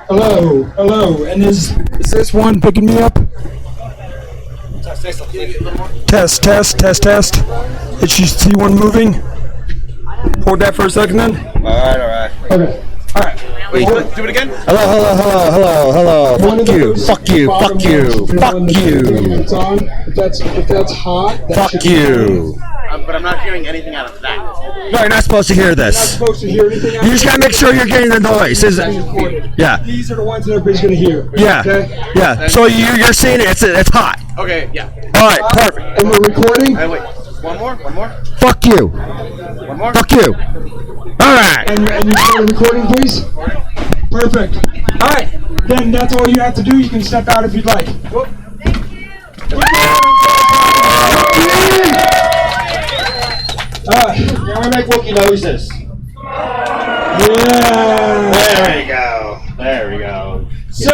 Hello. And is this one picking me up? Test. Did you see one moving? Hold that for a second then. All right. Okay. All right. Wait, do it again? Hello. Fuck you. If that's hot, Fuck you. But I'm not hearing anything out of that. No, you're not supposed to hear You're not this. supposed to hear anything. You just gotta make sure you're getting the noise. Yeah. These are the ones that everybody's gonna hear. Yeah. Okay? Yeah. So you're seeing it. It's hot. Okay, yeah. All right. Perfect. And we're recording. Wait. One more. Fuck you. One more. Fuck you. All right. And you start recording, please. Perfect. All right. Then that's all you have to do. You can step out if you'd like. Whoop. Now we make Wookiee noises. Yeah. There we go. So,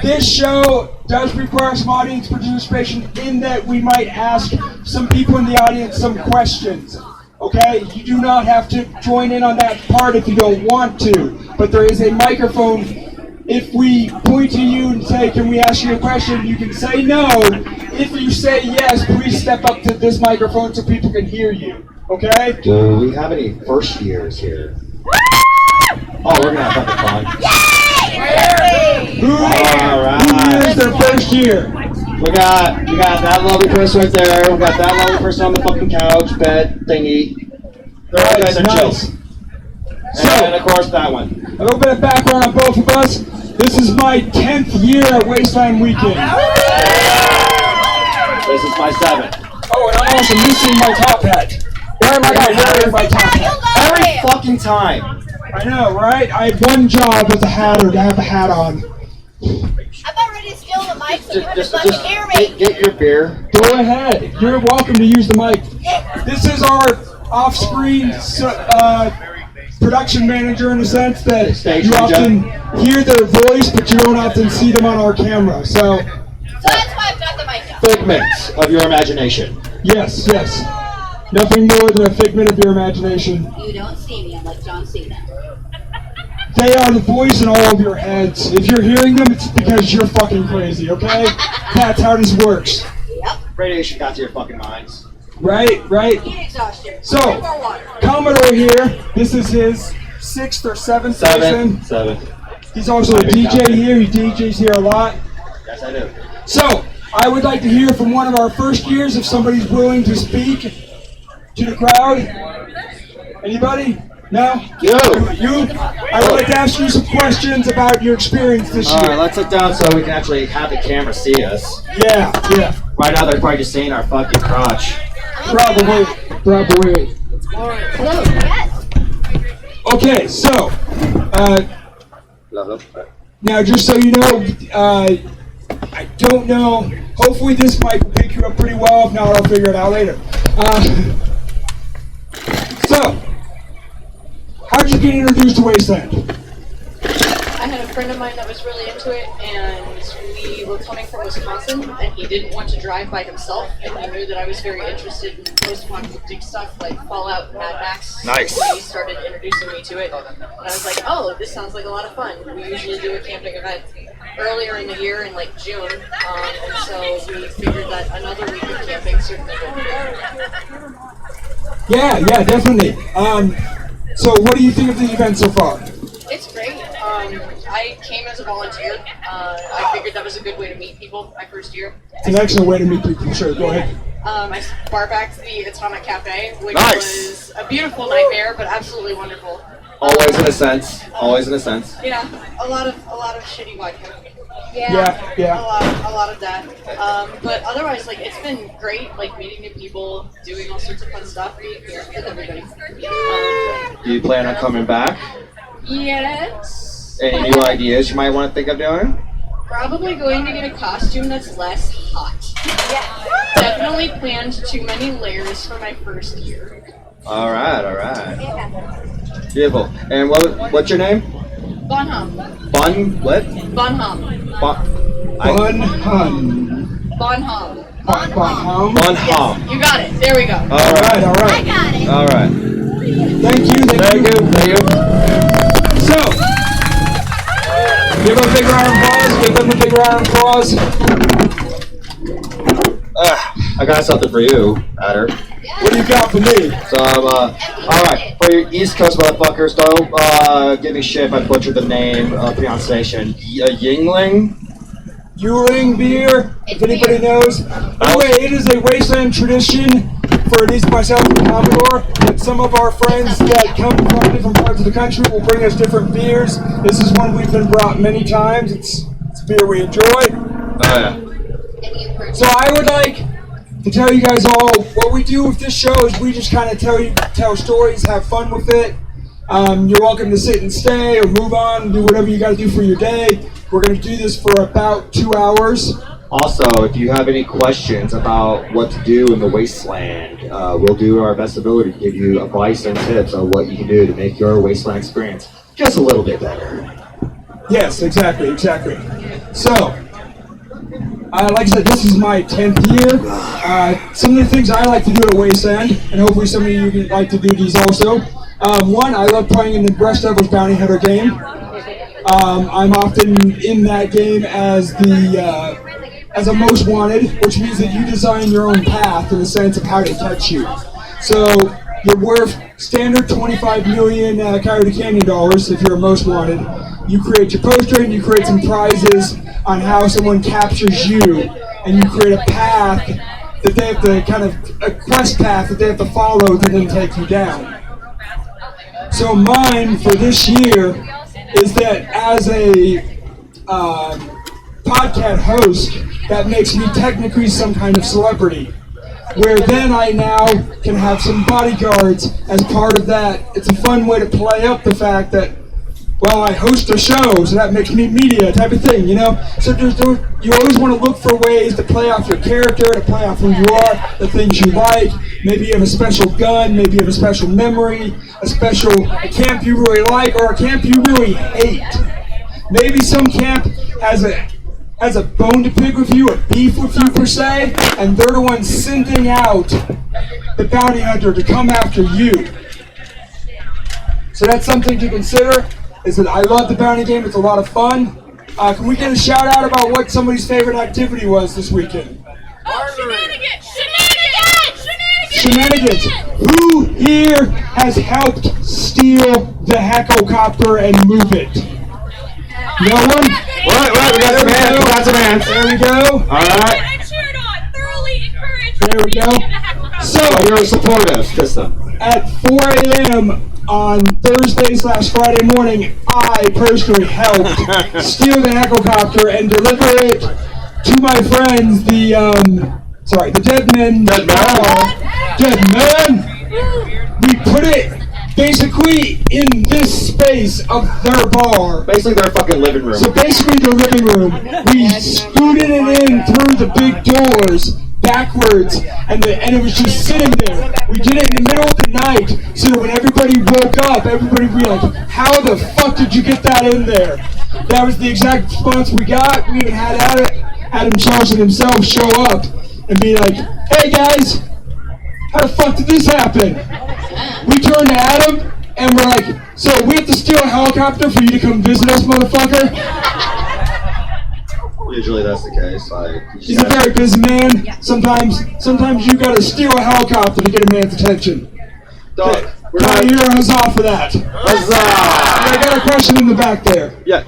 this show does require some audience participation in that we might ask some people in the audience some questions. Okay? You do not have to join in on that part if you don't want to. But there is a microphone. If we point to you and say, can we ask you a question, you can say no. If you say yes, please step up to this microphone so people can hear you. Okay? Do we have any first years here? Oh, we're gonna have fucking fun. Who is their first year? We got that lovely person right there. We got that lovely person on the fucking couch, bed thingy. The other guys are chills. And of course that one. A little bit of background on both of us. This is my 10th year at Wasteland Weekend. This is my 7th. Oh, and I'm also missing my top hat. Where am I not wearing my top hat? Every fucking time. I know, right? I had one job as a hatter to have a hat on. I'm about ready to steal the mic so you have to fucking hear me. Get your beer. Go ahead. You're welcome to use the mic. This is our off-screen production manager in a sense that you often hear their voice, but you don't often see them on our camera. So that's why I've got the mic up. Figments of your imagination. Yes. Nothing more than a figment of your imagination. You don't see me, I'm like John Cena. They are the voice in all of your heads. If you're hearing them, it's because you're fucking crazy, okay? That's how this works. Yep. Radiation got to your fucking minds. Right? Heat exhaustion. So, Drink more water. Commodore here, this is his 6th or 7th season. 7. He's also a DJ here, he DJs here a lot. Yes, I do. So, I would like to hear from one of our first years if somebody's willing to speak to the crowd. Anybody? No? You! I would like to ask you some questions about your experience this year. Alright, let's sit down so we can actually have the camera see us. Yeah. Right now they're probably just seeing our fucking crotch. Probably. Hello. Yes. Okay, so, now just so you know, I don't know, hopefully this mic will pick you up pretty well, if not I'll figure it out later. So, how'd you get introduced to Wasteland? I had a friend of mine that was really into it, and we were coming from Wisconsin, and he didn't want to drive by himself, and he knew that I was very interested in post-apocalyptic stuff like Fallout and Mad Max. Nice. So he started introducing me to it, and I was like, oh, this sounds like a lot of fun. We usually do a camping event earlier in the year in like June, and so we figured that another week of camping certainly would be good. Yeah, definitely. So what do you think of the event so far? It's great. I came as a volunteer. I figured that was a good way to meet people my first year. It's an excellent way to meet people, sure, go ahead. I bar-backed the Atomic Cafe, which Nice. was a beautiful nightmare, but absolutely wonderful. Always in a sense. Yeah, a lot of shitty vodka. Yeah. A lot of that. But otherwise, like, it's been great, like, meeting new people, doing all sorts of fun stuff, being here with everybody. Do you plan on coming back? Yes. Any new ideas you might want to think of doing? Probably going to get a costume that's less hot. Yeah. Definitely planned too many layers for my first year. Alright. Beautiful. And what's your name? Bonham. What? Bonham. Bonham. Bonham. You got it. There we go. Alright. I got it. Alright. Thank you. Thank you. So, Give them a big round of applause. Give them a big round of applause. I got something for you, Adder. What do you got for me? So, alright, for you East Coast motherfuckers, don't give me shit if I butchered the name, pronunciation. Yingling? Yuling beer, if anybody knows. By the way, it is a Wasteland tradition for at least myself and Commodore that some of our friends that come from different parts of the country will bring us different beers. This is one we've been brought many times. It's a beer we enjoy. Oh, yeah. So I would like to tell you guys all what we do with this show is we just kind of tell stories, have fun with it. You're welcome to sit and stay or move on and do whatever you got to do for your day. We're going to do this for about 2 hours. Also, if you have any questions about what to do in the Wasteland, we'll do our best ability to give you advice and tips on what you can do to make your Wasteland experience just a little bit better. Yes, exactly. So, like I said, this is my 10th year. Some of the things I like to do at Wasteland, and hopefully some of you like to do these also. One, I love playing in the Breast Devils Bounty Hunter game. I'm often in that game as a most wanted, which means that you design your own path in the sense of how to catch you. So you're worth standard 25 million Coyote Canyon dollars if you're a most wanted. You create your poster and you create some prizes on how someone captures you, and you create a path that they have to a quest path that they have to follow to then take you down. So mine for this year is that as a podcast host, that makes me technically some kind of celebrity. Where then I now can have some bodyguards as part of that. It's a fun way to play up the fact that, well, I host a show, so that makes me media type of thing, you know? So you always want to look for ways to play off your character, to play off who you are, the things you like. Maybe you have a special gun, maybe you have a special memory, a camp you really like, or a camp you really hate. Maybe some camp has a bone to pick with you, or beef with you per se, and they're the ones sending out the bounty hunter to come after you. So that's something to consider. Is that I love the bounty game. It's a lot of fun. Can we get a shout out about what somebody's favorite activity was this weekend? Shenanigans! Who here has helped steal the helicopter and move it? No one? What? We got some hands. We got some hands. There we go. Alright. I cheered on, thoroughly encouraged. There we go. So, you're supportive, Krista. at 4 a.m. on Thursday/Friday morning, I personally helped steal the helicopter and deliver it to my friends, the Dead Men. Dead Men. We put it basically in this space of their bar. Basically their fucking living room. So basically the living room. We scooted it in through the big doors backwards, and it was just sitting there. We did it in the middle of the night, so that when everybody woke up, everybody would be like, how the fuck did you get that in there? That was the exact response we got. We even had Adam Charleston himself show up and be like, hey guys, how the fuck did this happen? We turned to Adam and we're like, so we have to steal a helicopter for you to come visit us, motherfucker? Usually that's the case. He's a very busy man. Sometimes you gotta steal a helicopter to get a man's attention. Dog, we're Can I not. hear a huzzah for that? Huzzah! I got a question in the back there. Yeah.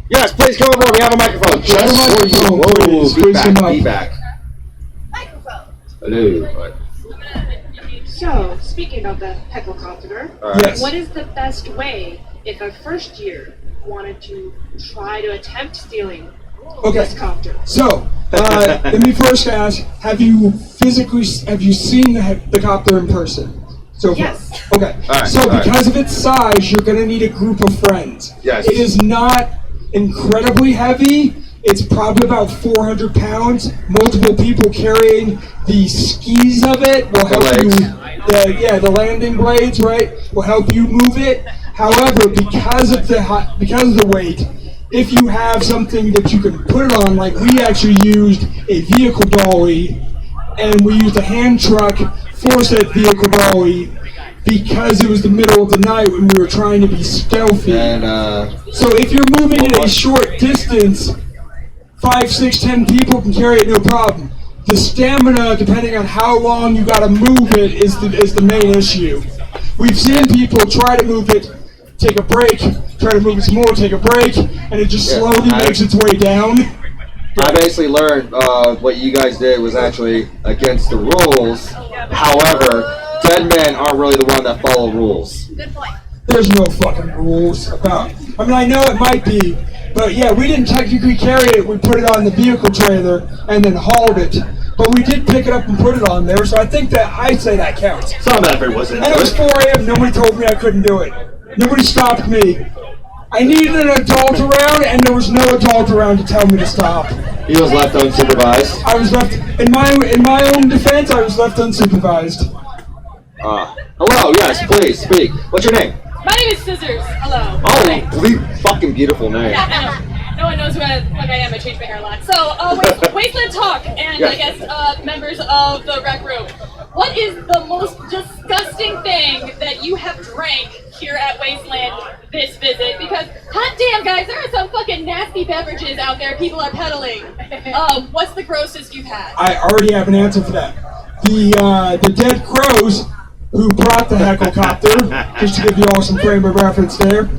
Yes, please come over. We have a microphone. Have a microphone, please. Please come up. Feedback. Microphone. Hello. So, speaking of the helicopter, Yes. what is the best way if a first year wanted to try to attempt stealing Okay. this copter? So, let me first ask: have you seen the copter in person? So far? Yes. Okay. Alright, So alright. because of its size, you're gonna need a group of friends. Yes. It is not incredibly heavy. It's probably about 400 pounds. Multiple people carrying the skis of it will help you. legs. The landing blades, right, will help you move it. However, because of the weight, if you have something that you can put it on, like we actually used a vehicle dolly, and we used a hand truck for said vehicle dolly, because it was the middle of the night when we were trying to be stealthy. And So if you're moving at a short distance, 5, 6, 10 people can carry it no problem. The stamina, depending on how long you gotta move it, is the main issue. We've seen people try to move it, take a break, try to move it some more, take a break, and it just slowly makes its way down. I basically learned what you guys did was actually against the rules. However, dead men aren't really the one that follow rules. Good point. There's no fucking rules about. I mean, I know it might be, but yeah, we didn't technically carry it. We put it on the vehicle trailer and then hauled it. But we did pick it up and put it on there, so I think that I'd say that counts. Some effort wasn't. And it was 4 a.m. Nobody told me I couldn't do it. Nobody stopped me. I needed an adult around, and there was no adult around to tell me to stop. He was left unsupervised. I was left in my own defense. I was left unsupervised. Hello, yes, please speak. What's your name? My name is Scissors. Hello. Oh, fucking beautiful name. Yeah, I know. No one knows who I am. I changed my hair a lot. So, Wasteland Talk, and Yeah. I guess members of the rec room. What is the most disgusting thing that you have drank here at Wasteland this visit? Because, hot damn, guys, there are some fucking nasty beverages out there people are peddling. What's the grossest you've had? I already have an answer for that. The dead crows who brought the hecklecopter, just to give you all some frame of reference there,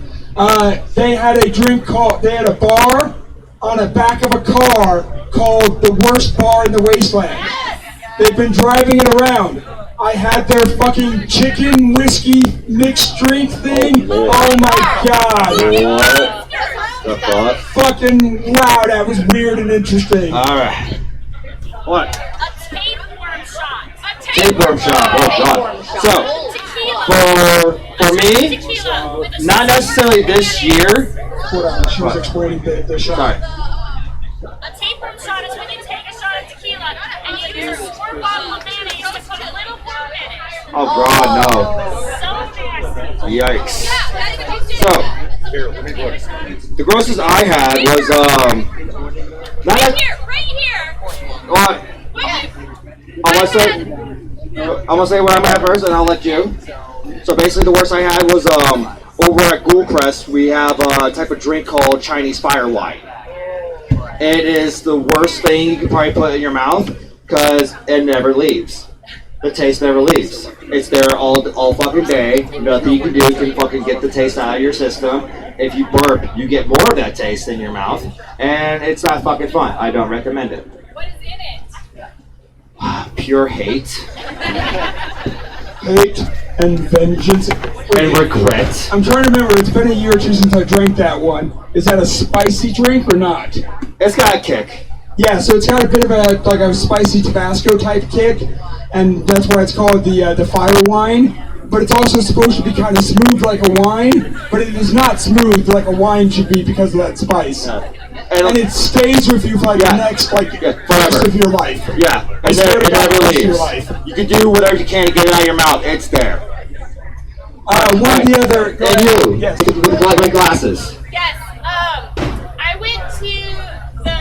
they had they had a bar on the back of a car called the worst bar in the Wasteland. They've been driving it around. I had their fucking chicken whiskey mixed drink thing. Oh my god. What the fuck? Fucking wow, that was weird and interesting. Alright. What? A tapeworm shot. Tapeworm shot. Oh god. So, for me, Tequila with a not necessarily this year. Hold on, she was explaining the shot. Sorry. A tapeworm shot is when you take a shot of tequila and you use a quart bottle of mayonnaise to put a little worm in it. Oh god, no. So nasty. Yikes. Yeah, that's what you do. So, the grossest I had was, not Right here. what? Wait. I'm gonna say what I'm at first, and I'll let you. So basically, the worst I had was over at Ghoulcrest. We have a type of drink called Chinese Fire Wine. It is the worst thing you can probably put in your mouth because it never leaves. The taste never leaves. It's there all fucking day. Nothing you can do can fucking get the taste out of your system. If you burp, you get more of that taste in your mouth, and it's not fucking fun. I don't recommend it. What is in it? Pure hate Hate and vengeance. and regret. I'm trying to remember, it's been a year or two since I drank that one. Is that a spicy drink or not? It's got a kick. Yeah, so it's got a bit of a spicy Tabasco type kick, and that's why it's called the fire wine. But it's also supposed to be kind of smooth like a wine, but it is not smooth like a wine should be because of that spice. And it stays with you for like the next forever. rest of your life. Yeah, I and swear to it God, never the rest of your leaves. life. You can do whatever you can to get it out of your mouth. It's there. One of the other. And you, Yes. with my glasses. Yes. I went to the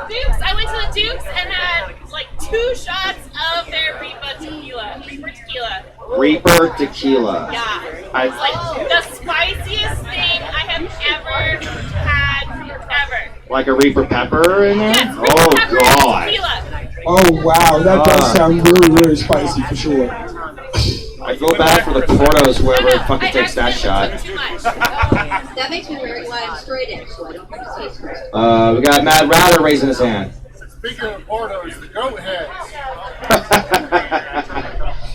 Dukes. I went to the Dukes and had like 2 shots of their Reaper tequila. Reaper tequila. Yeah. I- It's like the spiciest thing I have ever had ever. Like a Reaper pepper in there? Yes, Reaper Oh pepper and god. tequila. Oh wow, that does sound really, really spicy for sure. I feel bad for the portos whoever I fucking takes that shot. took too much. That makes me very glad I'm straight edge, so I don't have to taste it. We got Mad Router raising his hand. Speaking of portos, the goat heads.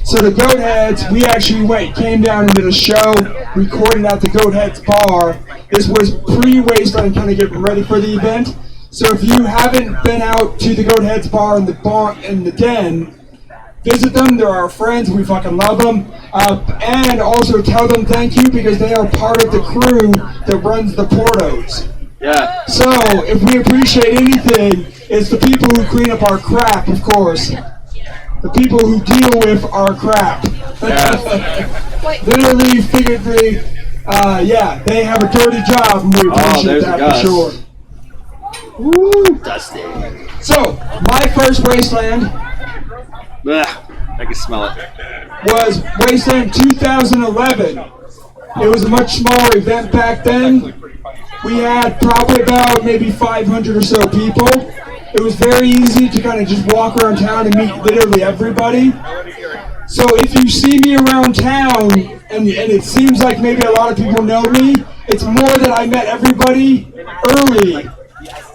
So the Goat Heads, we actually came down and did a show, recorded at the Goat Heads bar. This was pre-Wasteland, kind of getting ready for the event. So if you haven't been out to the Goat Heads bar in the den, visit them. They're our friends. We fucking love them. And also tell them thank you because they are part of the crew that runs the portos. Yeah. So if we appreciate anything, it's the people who clean up our crap, of course. The people who deal with our crap. Literally, figuratively, they have a dirty job, and we appreciate there's that a Gus. for sure. Woo, Dusty. So, my first Wasteland, Ugh, I can smell it. was Wasteland 2011. It was a much smaller event back then. We had probably about maybe 500 or so people. It was very easy to kind of just walk around town and meet literally everybody. So if you see me around town, and it seems like maybe a lot of people know me, it's more that I met everybody early,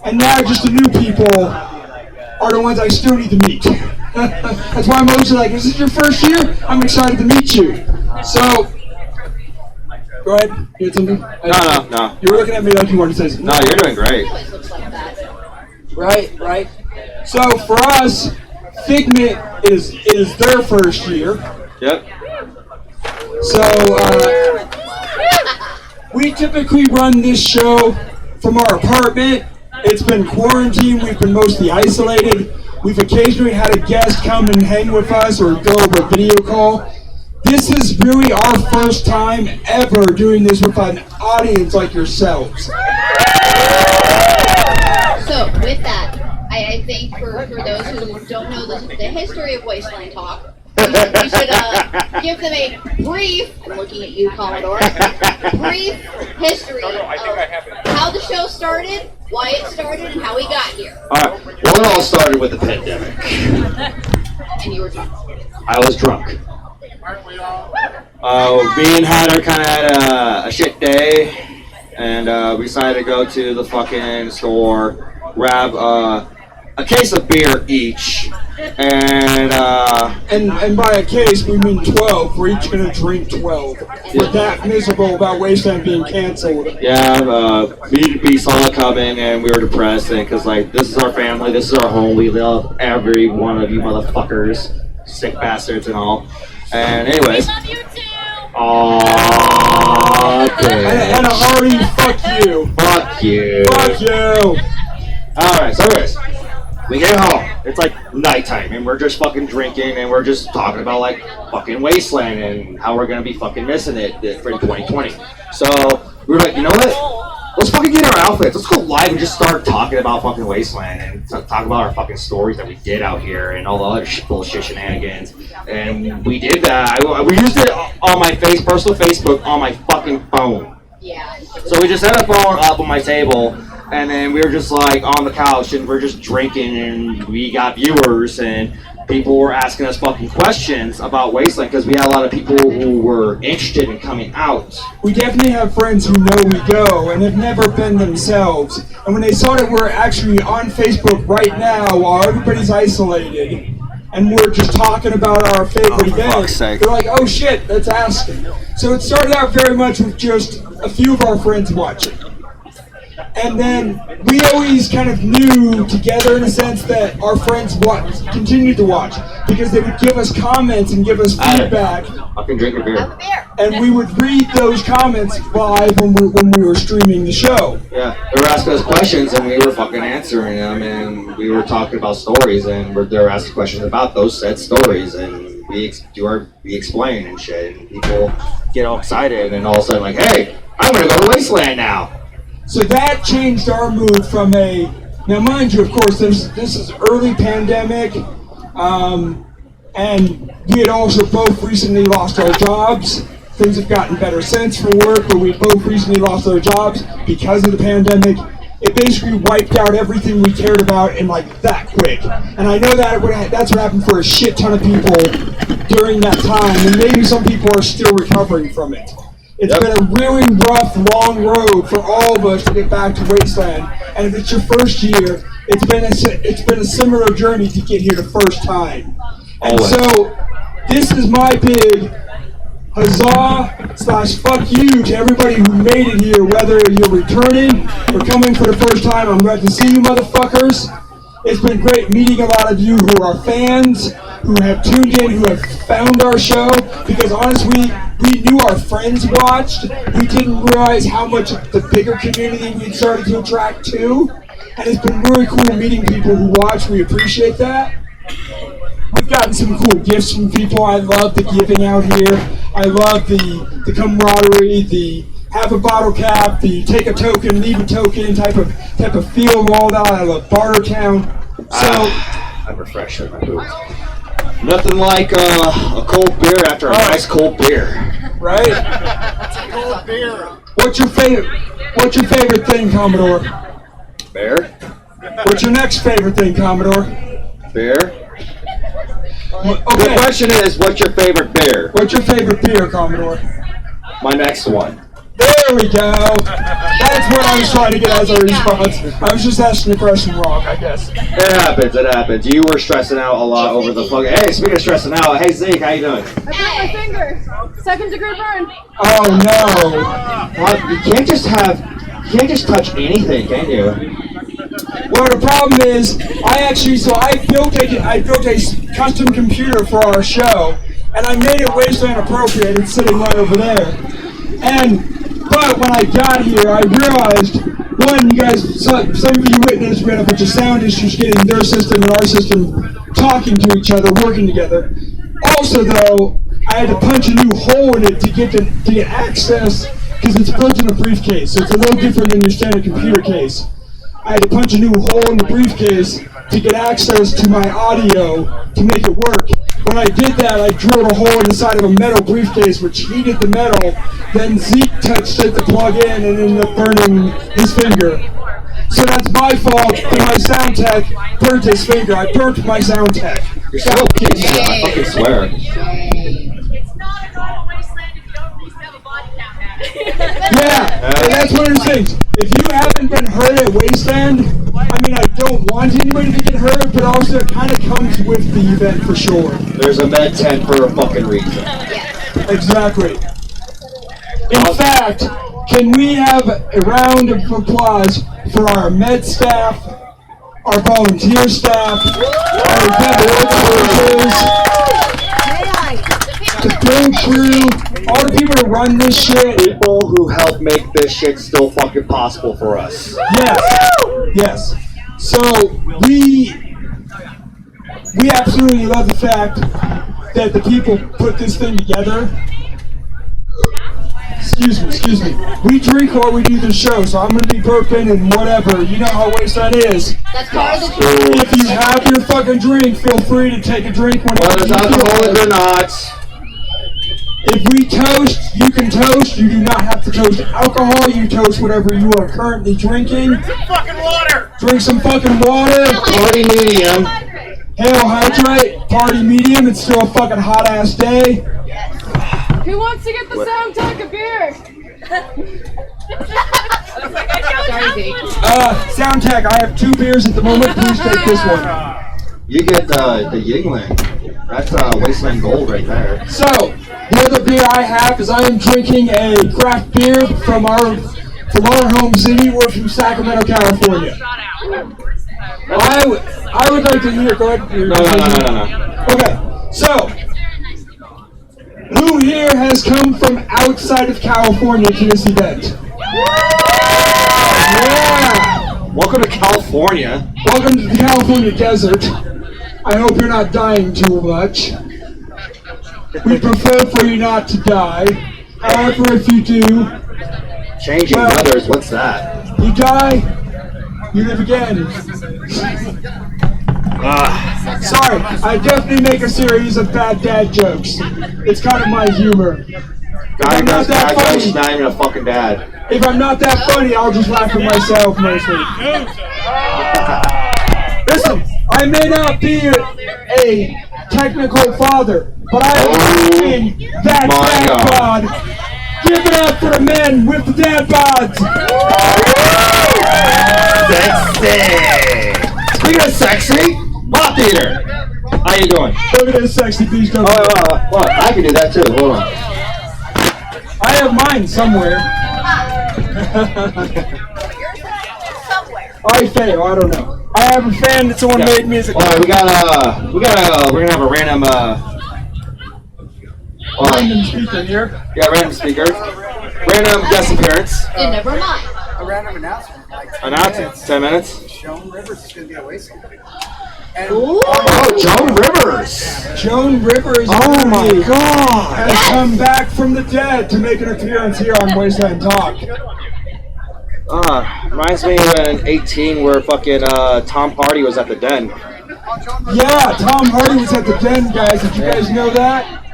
and now just the new people are the ones I still need to meet. That's why I'm always like, is this your first year? I'm excited to meet you. So, go ahead. You had something? No. You were looking at me like you wanted to say something. No, you're doing great. It always looks like that. Right. So for us, Figment is their first year. Yep. So we typically run this show from our apartment. It's been quarantined. We've been mostly isolated. We've occasionally had a guest come and hang with us or go over a video call. This is really our first time ever doing this with an audience like yourselves. So, with that, I think for those who don't know the history of Wasteland Talk, we should give them a brief, I'm looking at you, Commodore, brief history of how the show started, why it started, and how we got here. Alright, well, it all started with the pandemic. And you were drunk. I was drunk. Me and Hatter kind of had a shit day, and we decided to go to the fucking store, grab a case of beer each, and by a case we mean 12. We're each gonna drink 12. We're that miserable about Wasteland being canceled. yeah, we saw it coming, and we were depressed, because like this is our family, this is our home, we love every one of you motherfuckers, sick bastards and all. And anyways, Love you too. And a hearty fuck you. Fuck you. Fuck you. Alright, so anyways, we get home. It's like nighttime, and we're just fucking drinking, and we're just talking about like fucking Wasteland and how we're gonna be fucking missing it for 2020. So we were like, you know what? Let's fucking get our outfits. Let's go live and just start talking about fucking Wasteland and talk about our fucking stories that we did out here and all the other bullshit shenanigans. And we did that. We used it on my personal Facebook on my fucking phone. Yeah. So we just had a phone up on my table, and then we were just like on the couch, and we're just drinking, and we got viewers, and people were asking us fucking questions about Wasteland because we had a lot of people who were interested in coming out. We definitely have friends who know we go and have never been themselves. And when they saw that we're actually on Facebook right now while everybody's isolated, and we're just talking about our favorite events, they're like, oh shit, let's ask them. So it started out very much with just a few of our friends watching. And then we always kind of knew together in a sense that our friends continued to watch because they would give us comments and give us feedback. I can drink a beer. And we would read those comments live when we were streaming the show. Yeah, they were asking us questions, and we were fucking answering them, and we were talking about stories, and they were asking questions about those said stories, and we explain and shit, and people get all excited, and all of a sudden like, hey, I'm gonna go to Wasteland now. So that changed our mood from now mind you, of course, this is early pandemic, and we had also both recently lost our jobs. Things have gotten better since for work, but we both recently lost our jobs because of the pandemic. It basically wiped out everything we cared about in like that quick. And I know that's what happened for a shit ton of people during that time, and maybe some people are still recovering from it. It's been a really rough, long road for all of us to get back to Wasteland. And if it's your first year, it's been a similar journey to get here the first time. And so, this is my big huzzah/fuck you to everybody who made it here, whether you're returning or coming for the first time. I'm glad to see you motherfuckers. It's been great meeting a lot of you who are fans, who have tuned in, who have found our show, because honestly, we knew our friends watched. We didn't realize how much of the bigger community we'd started to attract to. And it's been really cool meeting people who watch. We appreciate that. We've gotten some cool gifts from people. I love the giving out here. I love the camaraderie, the have a bottle cap, the take a token, leave a token type of feel of all that. I love Bartertown. So I'm refreshed in my boots. Nothing like a cold beer after a nice cold beer. Right? Cold beer. What's your favorite thing, Commodore? Beer? What's your next favorite thing, Commodore? Beer? The Okay. question is, what's your favorite beer? What's your favorite beer, Commodore? My next one. There we go. That's what I was trying to get as a response. I was just asking the question wrong, I guess. It happens. You were stressing out a lot over the fucking... Hey, speaking of stressing out, hey Zeke, how you doing? I broke my finger. 2nd degree burn. Oh no. Well, you can't just touch anything, can you? Well, the problem is, I built a custom computer for our show, and I made it Wasteland appropriate. It's sitting right over there. But when I got here, I realized, one, you guys, some of you witnessed, we had a bunch of sound issues getting their system and our system talking to each other, working together. Also, though, I had to punch a new hole in it to get access, because it's built in a briefcase, so it's a little different than your standard computer case. I had to punch a new hole in the briefcase to get access to my audio to make it work. When I did that, I drilled a hole in the side of a metal briefcase, which heated the metal. Then Zeke touched it to plug in and ended up burning his finger. So that's my fault that my sound tech burnt his finger. I burnt my sound tech. You're so kidding, I fucking swear. It's not a normal wasteland if you don't at least have a body count at it. Yeah, and that's one of the things. If you haven't been hurt at Wasteland, I mean, I don't want anybody to get hurt, but also it kind of comes with the event for sure. There's a med tent for a fucking reason. Exactly. In fact, can we have a round of applause for our med staff, our volunteer staff, our event organizers, the film crew, all the people who run this shit. People who help make this shit still fucking possible for us. Yes. So we absolutely love the fact that the people put this thing together. Excuse me. We drink while we do the show, so I'm gonna be burping and whatever. You know how Wasteland is. That's part of the If you have your fucking drink, feel free to take a drink whenever Whether you it's feel alcoholic like. or not. If we toast, you can toast. You do not have to toast alcohol. You toast whatever you are currently drinking. Fucking water. Drink some fucking water. Party medium. Hail hydrate. Party medium. It's still a fucking hot ass day. Who wants to get the sound tech a beer? Sorry, Zeke. Sound tech. I have 2 beers at the moment. Please take this one. You get the Yingling. That's Wasteland Gold right there. So, the other beer I have is I am drinking a craft beer from our home city. We're from Sacramento, California. I would like to hear. Go ahead. No. Okay, so who here has come from outside of California to this event? Yeah. Welcome to California. Welcome to the California desert. I hope you're not dying too much. We prefer for you not to die. However, if you do, Changing brothers, what's that? you die, you live again. Sorry, I definitely make a series of bad dad jokes. It's kind of my humor. Guy I'm not does that bad jokes, funny. not even a fucking dad. If I'm not that funny, I'll just laugh at myself mostly. Listen, I may not be a technical father, but I am being that My dad God. bod. Give it up for the men with the dad bods. Sexy. Speaking of sexy, Pop Theater. How you doing? Look at this sexy piece. What? I can do that too. Hold on. I have mine somewhere. I fail. I don't know. I have a fan that someone made me as a. All right, we're gonna have a random random speaker here. random speaker, random guest appearance. And never mind. A random announcement. Announcement. 10 minutes. Joan Rivers is going to be at Wasteland. Ooh. Oh, Joan Rivers. Joan Rivers Oh my God. has come back from the dead to make an appearance here on Wasteland Talk. Reminds me of in 18 where fucking Tom Hardy was at the den. Yeah, Tom Hardy was at the Den, guys. Did you guys know that?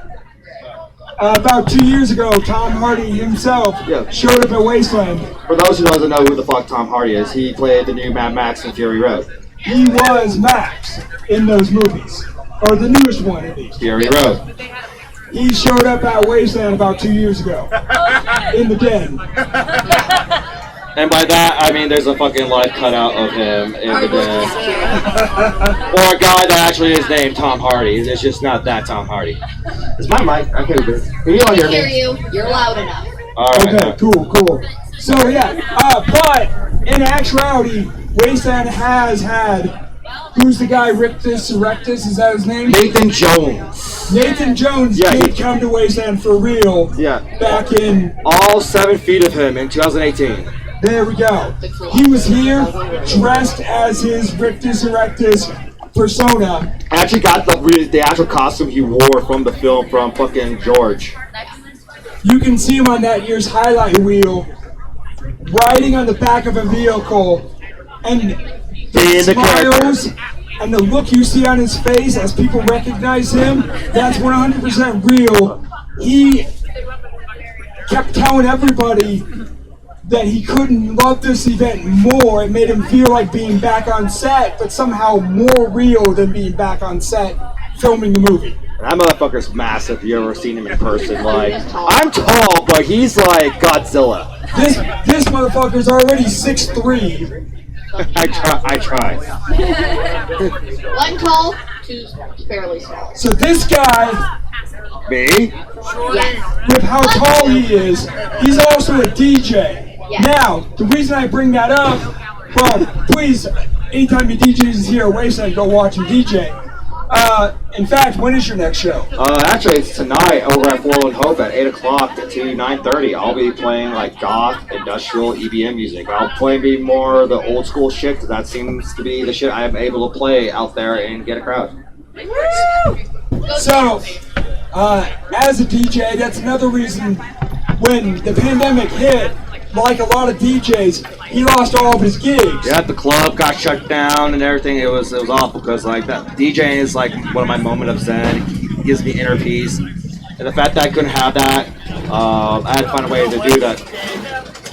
About 2 years ago, Tom Hardy himself showed up at Wasteland. For those who doesn't know who the fuck Tom Hardy is, he played the new Mad Max in Fury Road. He was Max in those movies, or the newest one at least. Fury Road. He showed up at Wasteland about 2 years ago in the Den. And by that, I mean there's a fucking live cutout of him in the Den. Or a guy that actually is named Tom Hardy. It's just not that Tom Hardy. It's my mic. I can't hear it. Can you all I hear hear me? you. You're loud enough. Alright. Okay, cool. So yeah, but in actuality, Wasteland has had, who's the guy, Rictus Erectus, is that his name? Nathan Jones. Nathan Jones did come to Wasteland for real back in... All 7 feet of him in 2018. There we go. He was here dressed as his Rictus Erectus persona. I actually got the actual costume he wore from the film from fucking George. You can see him on that year's highlight reel, riding on the back of a vehicle, and the smiles and the look you see on his face as people recognize him, that's 100% real. He kept telling everybody that he couldn't love this event more. It made him feel like being back on set, but somehow more real than being back on set filming the movie. That motherfucker's massive. If you ever seen him in person, like I'm tall, but he's like Godzilla. This motherfucker's already 6'3". I try. One tall, two fairly small. So this guy, Me? Yes. with how tall he is, he's also a DJ. Yes. Now, the reason I bring that up, well, please, anytime your DJ is here at Wasteland, go watch him DJ. In fact, when is your next show? Actually, it's tonight over at Forlorn Hope at 8 o'clock to 9:30. I'll be playing like goth, industrial, EBM music. I'll play more the old school shit because that seems to be the shit I am able to play out there and get a crowd. So, as a DJ, that's another reason when the pandemic hit, like a lot of DJs, he lost all of his gigs. Yeah, the club got shut down and everything. It was awful because like that DJing is like one of my moment of zen. It gives me inner peace, and the fact that I couldn't have that, I had to find a way to do that.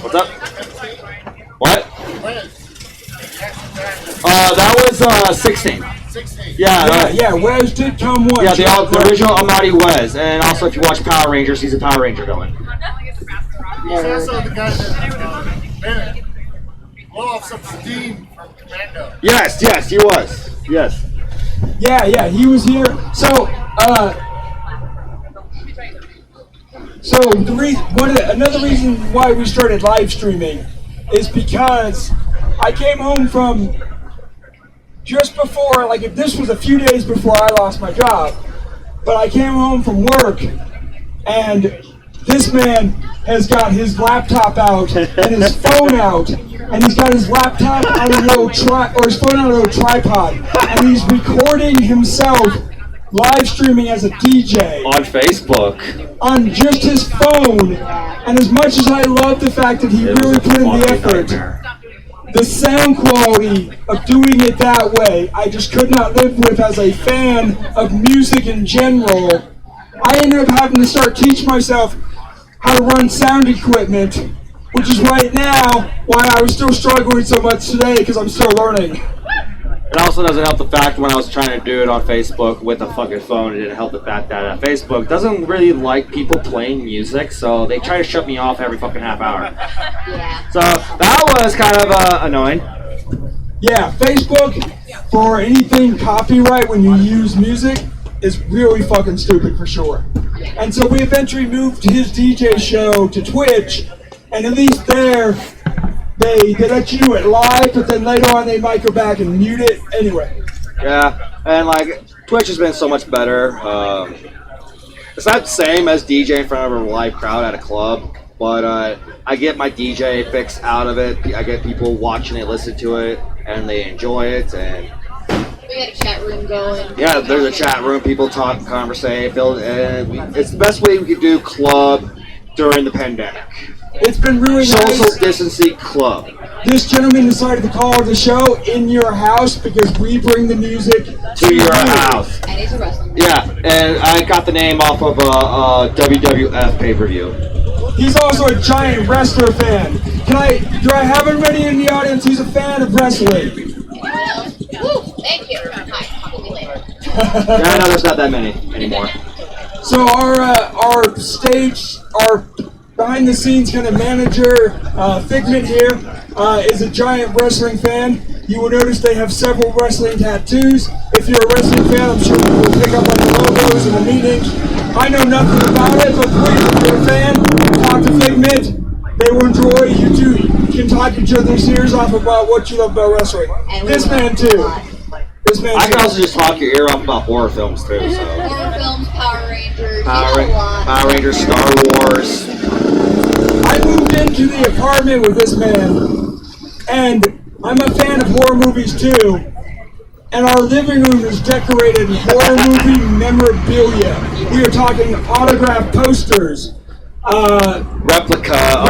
What's up? What? That was 16. Yeah, Wes did come once. Yeah, the original Almighty Wes, and also if you watch Power Rangers, he's a Power Ranger going. He's also the guy that blew off some steam from Commando. Yes, he was. Yes. Yeah, he was here. So another reason why we started live streaming is because I came home from just before, like if this was a few days before I lost my job, but I came home from work and this man has got his laptop out and his phone out, and he's got his laptop on a little his phone on a little tripod, and he's recording himself live streaming as a DJ On Facebook. on just his phone. And as much as I love the fact that he really put in the effort, the sound quality of doing it that way, I just could not live with as a fan of music in general. I ended up having to start teaching myself how to run sound equipment, which is right now why I was still struggling so much today, because I'm still learning. It also doesn't help the fact when I was trying to do it on Facebook with a fucking phone, it didn't help the fact that Facebook doesn't really like people playing music, so they try to shut me off every fucking half hour. Yeah. So that was kind of annoying. Yeah, Facebook, for anything copyright when you use music, is really fucking stupid for sure. And so we eventually moved his DJ show to Twitch, and at least there, they let you do it live, but then later on they might go back and mute it. Anyway. Yeah, and like Twitch has been so much better. It's not the same as DJ in front of a live crowd at a club, but I get my DJ fix out of it. I get people watching it, listen to it, and they enjoy it. And We got a chat room going. yeah, there's a chat room. People talk, conversate, and it's the best way we could do club during the pandemic. It's been really Social nice. distancing club. This gentleman decided to call the show In Your House because we bring the music To your house. And he's a wrestler. Yeah, and I got the name off of a WWF pay-per-view. He's also a giant wrestler fan. Do I have anybody in the audience who's a fan of wrestling? Woo, thank you. Hi, talk to me later. Yeah, no, there's not that many anymore. So our behind the scenes kind of manager, Figment here, is a giant wrestling fan. You will notice they have several wrestling tattoos. If you're a wrestling fan, I'm sure you will pick up on the logos and the meanings. I know nothing about it, but please, if you're a fan, talk to Figment. They will enjoy. You two can talk each other's ears off about what you love about wrestling. And This man too. This man I too. can also just talk your ear off about horror films too. So Horror films, Power Rangers, Power a lot. Rangers, Star Wars. I moved into the apartment with this man, and I'm a fan of horror movies too. And our living room is decorated in horror movie memorabilia. We are talking autographed posters, Replica.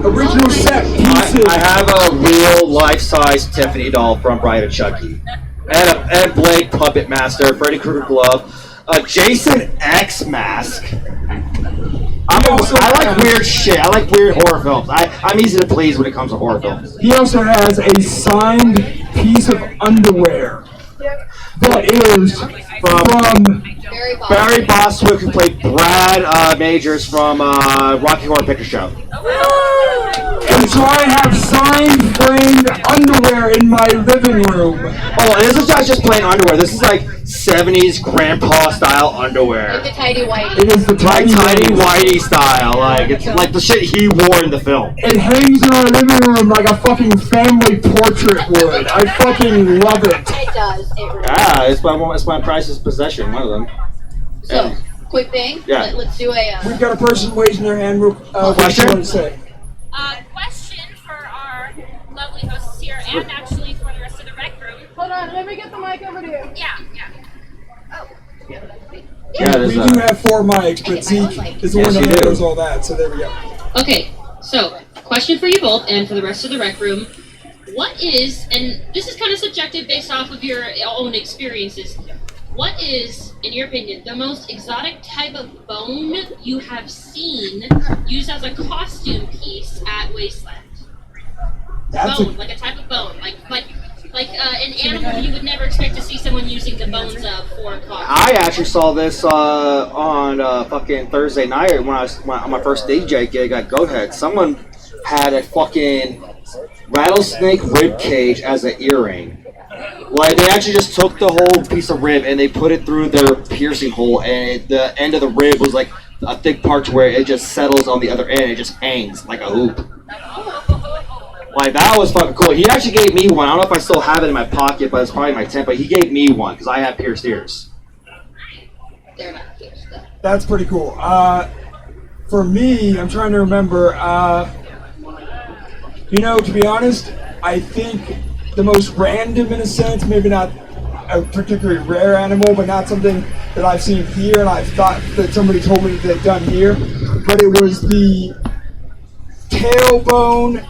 original set pieces. I have a real life-size Tiffany doll from Bride of Chucky, and a Blade Puppet Master, Freddy Krueger glove, a Jason X mask. I like weird shit. I like weird horror films. I'm easy to please when it comes to horror films. He also has a signed piece of underwear that is from Barry Bostwick, who played Brad Majors from Rocky Horror Picture Show. And so I have signed framed underwear in my living room. Oh, and this is not just plain underwear. This is like 70s grandpa style underwear. The tidy white. It is the Like tiny Tiny Whitey style. Like it's like the shit he wore in the film. It hangs in our living room like a fucking family portrait would. I fucking love it. It does. It really Ah, it's my prized possession. One of them. So, quick thing. Yeah. Let's do a. We've got a person raising their hand. What do you Question? want to say? Question for our lovely hosts here, and actually for the rest of the rec room. Hold on, let me get the mic over to you. Yeah. Yeah, there's We do have 4 mics, but Zeke is the one Yes, that you do. handles all that, so there we go. Okay, so question for you both and for the rest of the rec room. What is, and this is kind of subjective based off of your own experiences, what is, in your opinion, the most exotic type of bone you have seen used as a costume piece at Wasteland? That's Bone, like a type of bone, like an animal you would never expect to see someone using the bones of for a costume. I actually saw this on fucking Thursday night when I was on my first DJ gig at Goathead. Someone had a fucking rattlesnake rib cage as an earring. Like they actually just took the whole piece of rib and they put it through their piercing hole, and the end of the rib was like a thick part to where it just settles on the other end. It just hangs like a hoop. Like that was fucking cool. He actually gave me one. I don't know if I still have it in my pocket, but it's probably in my tent. But he gave me one because I have pierced ears. They're not pierced though. That's pretty cool. For me, I'm trying to remember. To be honest, I think the most random in a sense, maybe not a particularly rare animal, but not something that I've seen here and I've thought that somebody told me that they'd done here, but it was the tailbone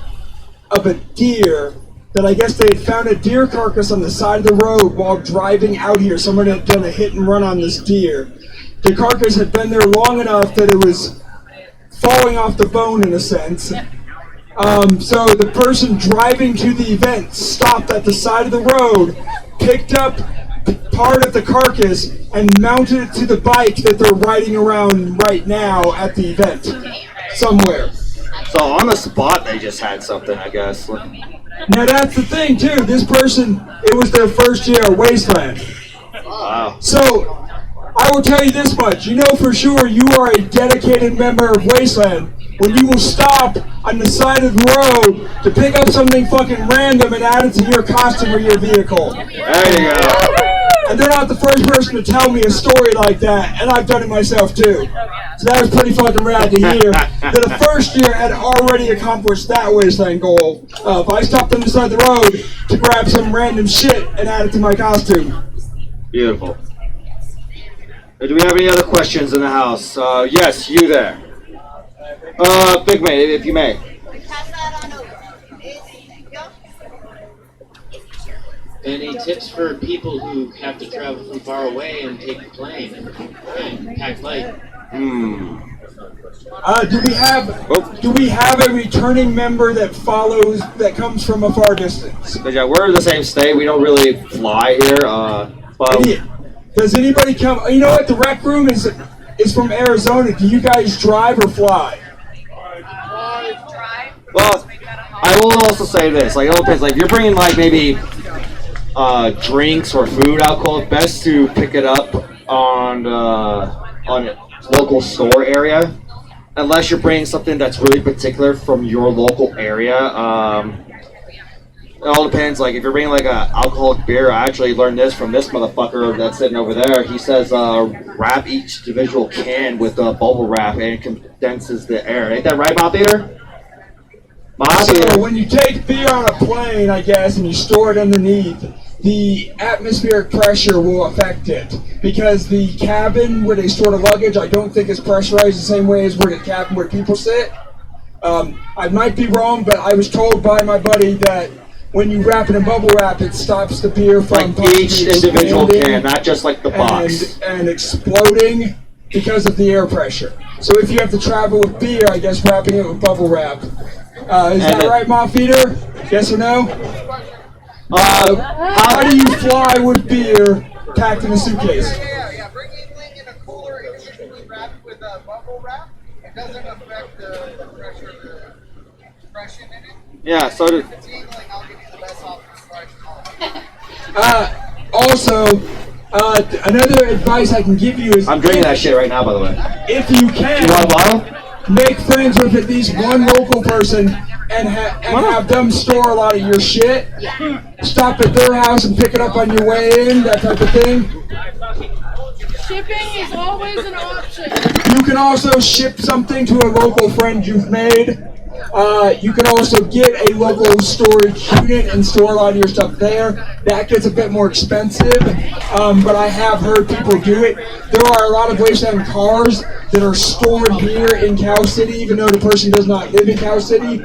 of a deer that I guess they had found a deer carcass on the side of the road while driving out here. Someone had done a hit and run on this deer. The carcass had been there long enough that it was falling off the bone in a sense. So the person driving to the event stopped at the side of the road, picked up part of the carcass, and mounted it to the bike that they're riding around right now at the event somewhere. So on the spot, they just had something, I guess. Now that's the thing too. This person, it was their first year at Wasteland. Wow. So I will tell you this much: you know for sure you are a dedicated member of Wasteland when you will stop on the side of the road to pick up something fucking random and add it to your costume or your vehicle. There you go. And they're not the first person to tell me a story like that, and I've done it myself too. So that was pretty fucking rad to hear that the first year had already accomplished that Wasteland goal. If I stopped on the side of the road to grab some random shit and add it to my costume. Beautiful. Do we have any other questions in the house? Yes, you there. Big man, if you may. Pass that on over. Any tips for people who have to travel from far away and take the plane and pack light? Do we have a returning member that comes from a far distance? Yeah, we're in the same state. We don't really fly here. But Does anybody come? You know what? The rec room is from Arizona. Do you guys drive or fly? well, I will also say this. Like, it all depends. Like, if you're bringing like maybe drinks or food, alcohol, it's best to pick it up on a local store area. Unless you're bringing something that's really particular from your local area. It all depends. Like, if you're bringing like a alcoholic beer, I actually learned this from this motherfucker that's sitting over there. He says wrap each individual can with bubble wrap and it condenses the air. Ain't that right, Bob Theater? So when you take beer on a plane, I guess, and you store it underneath, the atmospheric pressure will affect it. Because the cabin where they store the luggage, I don't think is pressurized the same way as where the cabin where people sit. I might be wrong, but I was told by my buddy that when you wrap it in bubble wrap, it stops the beer from like each individual can, not just like the box. And exploding because of the air pressure. So if you have to travel with beer, I guess wrapping it with bubble wrap. Is that right, Mom Feeder? Yes or no? How do you fly with beer packed in a suitcase? Yeah. Bring anything in a cooler individually wrapped with bubble wrap. It doesn't affect the pressure of the compression in it. Yeah, so did. If it's tingling, I'll give you the best offer price. Also, another advice I can give you is... I'm drinking that shit right now, by the way. If you can... You want a bottle? Make friends with at least one local person and have them store a lot of your shit. Stop at their house and pick it up on your way in, that type of thing. Shipping is always an option. You can also ship something to a local friend you've made. You can also get a local storage unit and store a lot of your stuff there. That gets a bit more expensive, but I have heard people do it. There are a lot of Wasteland cars that are stored here in Cow City, even though the person does not live in Cow City.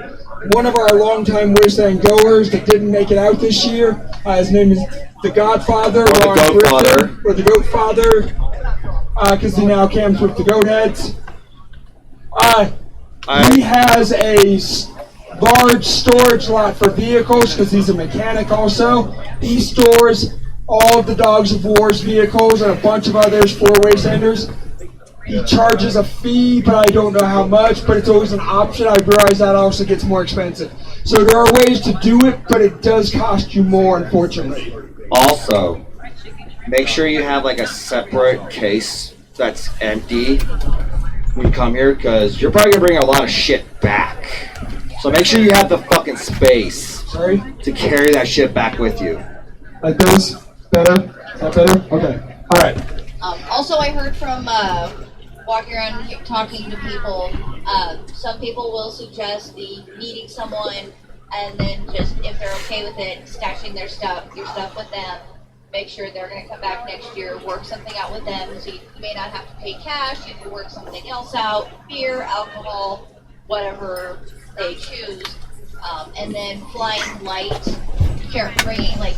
One of our longtime Wasteland goers that didn't make it out this year, his name is the Godfather, or the Goat Father, because he now camps with the Goat Heads. He has a large storage lot for vehicles because he's a mechanic also. He stores all of the Dogs of War's vehicles and a bunch of others for Wastelanders. He charges a fee, but I don't know how much, but it's always an option. I realize that also gets more expensive. So there are ways to do it, but it does cost you more, unfortunately. Also, make sure you have like a separate case that's empty when you come here, because you're probably gonna bring a lot of shit back. So make sure you have the fucking space to carry that shit back with you. Like this? Better? Is that better? Okay. Alright. Also, I heard from walking around here, talking to people, some people will suggest meeting someone and then just, if they're okay with it, stashing your stuff with them. Make sure they're going to come back next year, work something out with them. So you may not have to pay cash, you can work something else out, beer, alcohol, whatever they choose. And then flying light, bringing like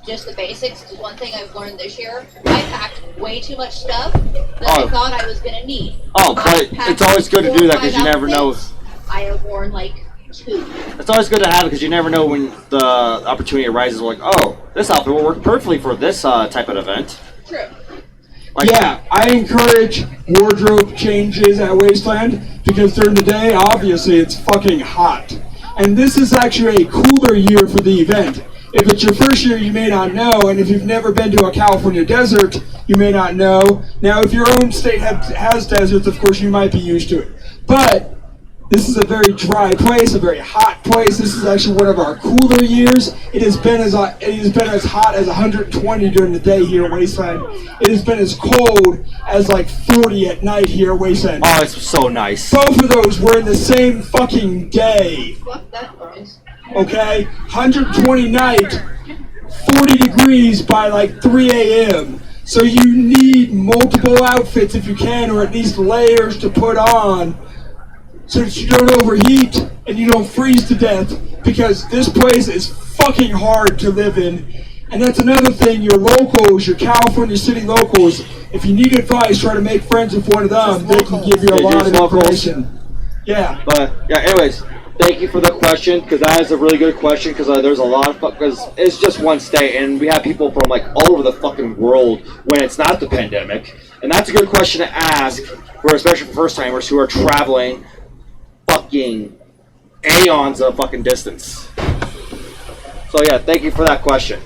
just the basics is one thing I've learned this year. I packed way too much stuff that I thought I was going to need. Oh, but it's always good to do that because you never know. I have worn like 2. It's always good to have it because you never know when the opportunity arises. Like, oh, this outfit will work perfectly for this type of event. True. Yeah, I encourage wardrobe changes at Wasteland because during the day, obviously, it's fucking hot. And this is actually a cooler year for the event. If it's your first year, you may not know, and if you've never been to a California desert, you may not know. Now, if your own state has deserts, of course, you might be used to it. But this is a very dry place, a very hot place. This is actually one of our cooler years. It has been as hot as 120 during the day here at Wasteland. It has been as cold as like 40 at night here at Wasteland. Oh, it's so nice. Both of those were in the same fucking day. Fuck that noise. Okay, 120 night, 40 degrees by like 3 a.m. So you need multiple outfits if you can, or at least layers to put on so that you don't overheat and you don't freeze to death, because this place is fucking hard to live in. And that's another thing, your locals, your California city locals, if you need advice, try to make friends with one of them. They can give you a lot of information. Yeah. But yeah, anyways, thank you for the question, because that is a really good question, because there's a lot of because it's just one state, and we have people from like all over the fucking world when it's not the pandemic, and that's a good question to ask for, especially for first timers who are traveling fucking aeons of fucking distance. So yeah, thank you for that question.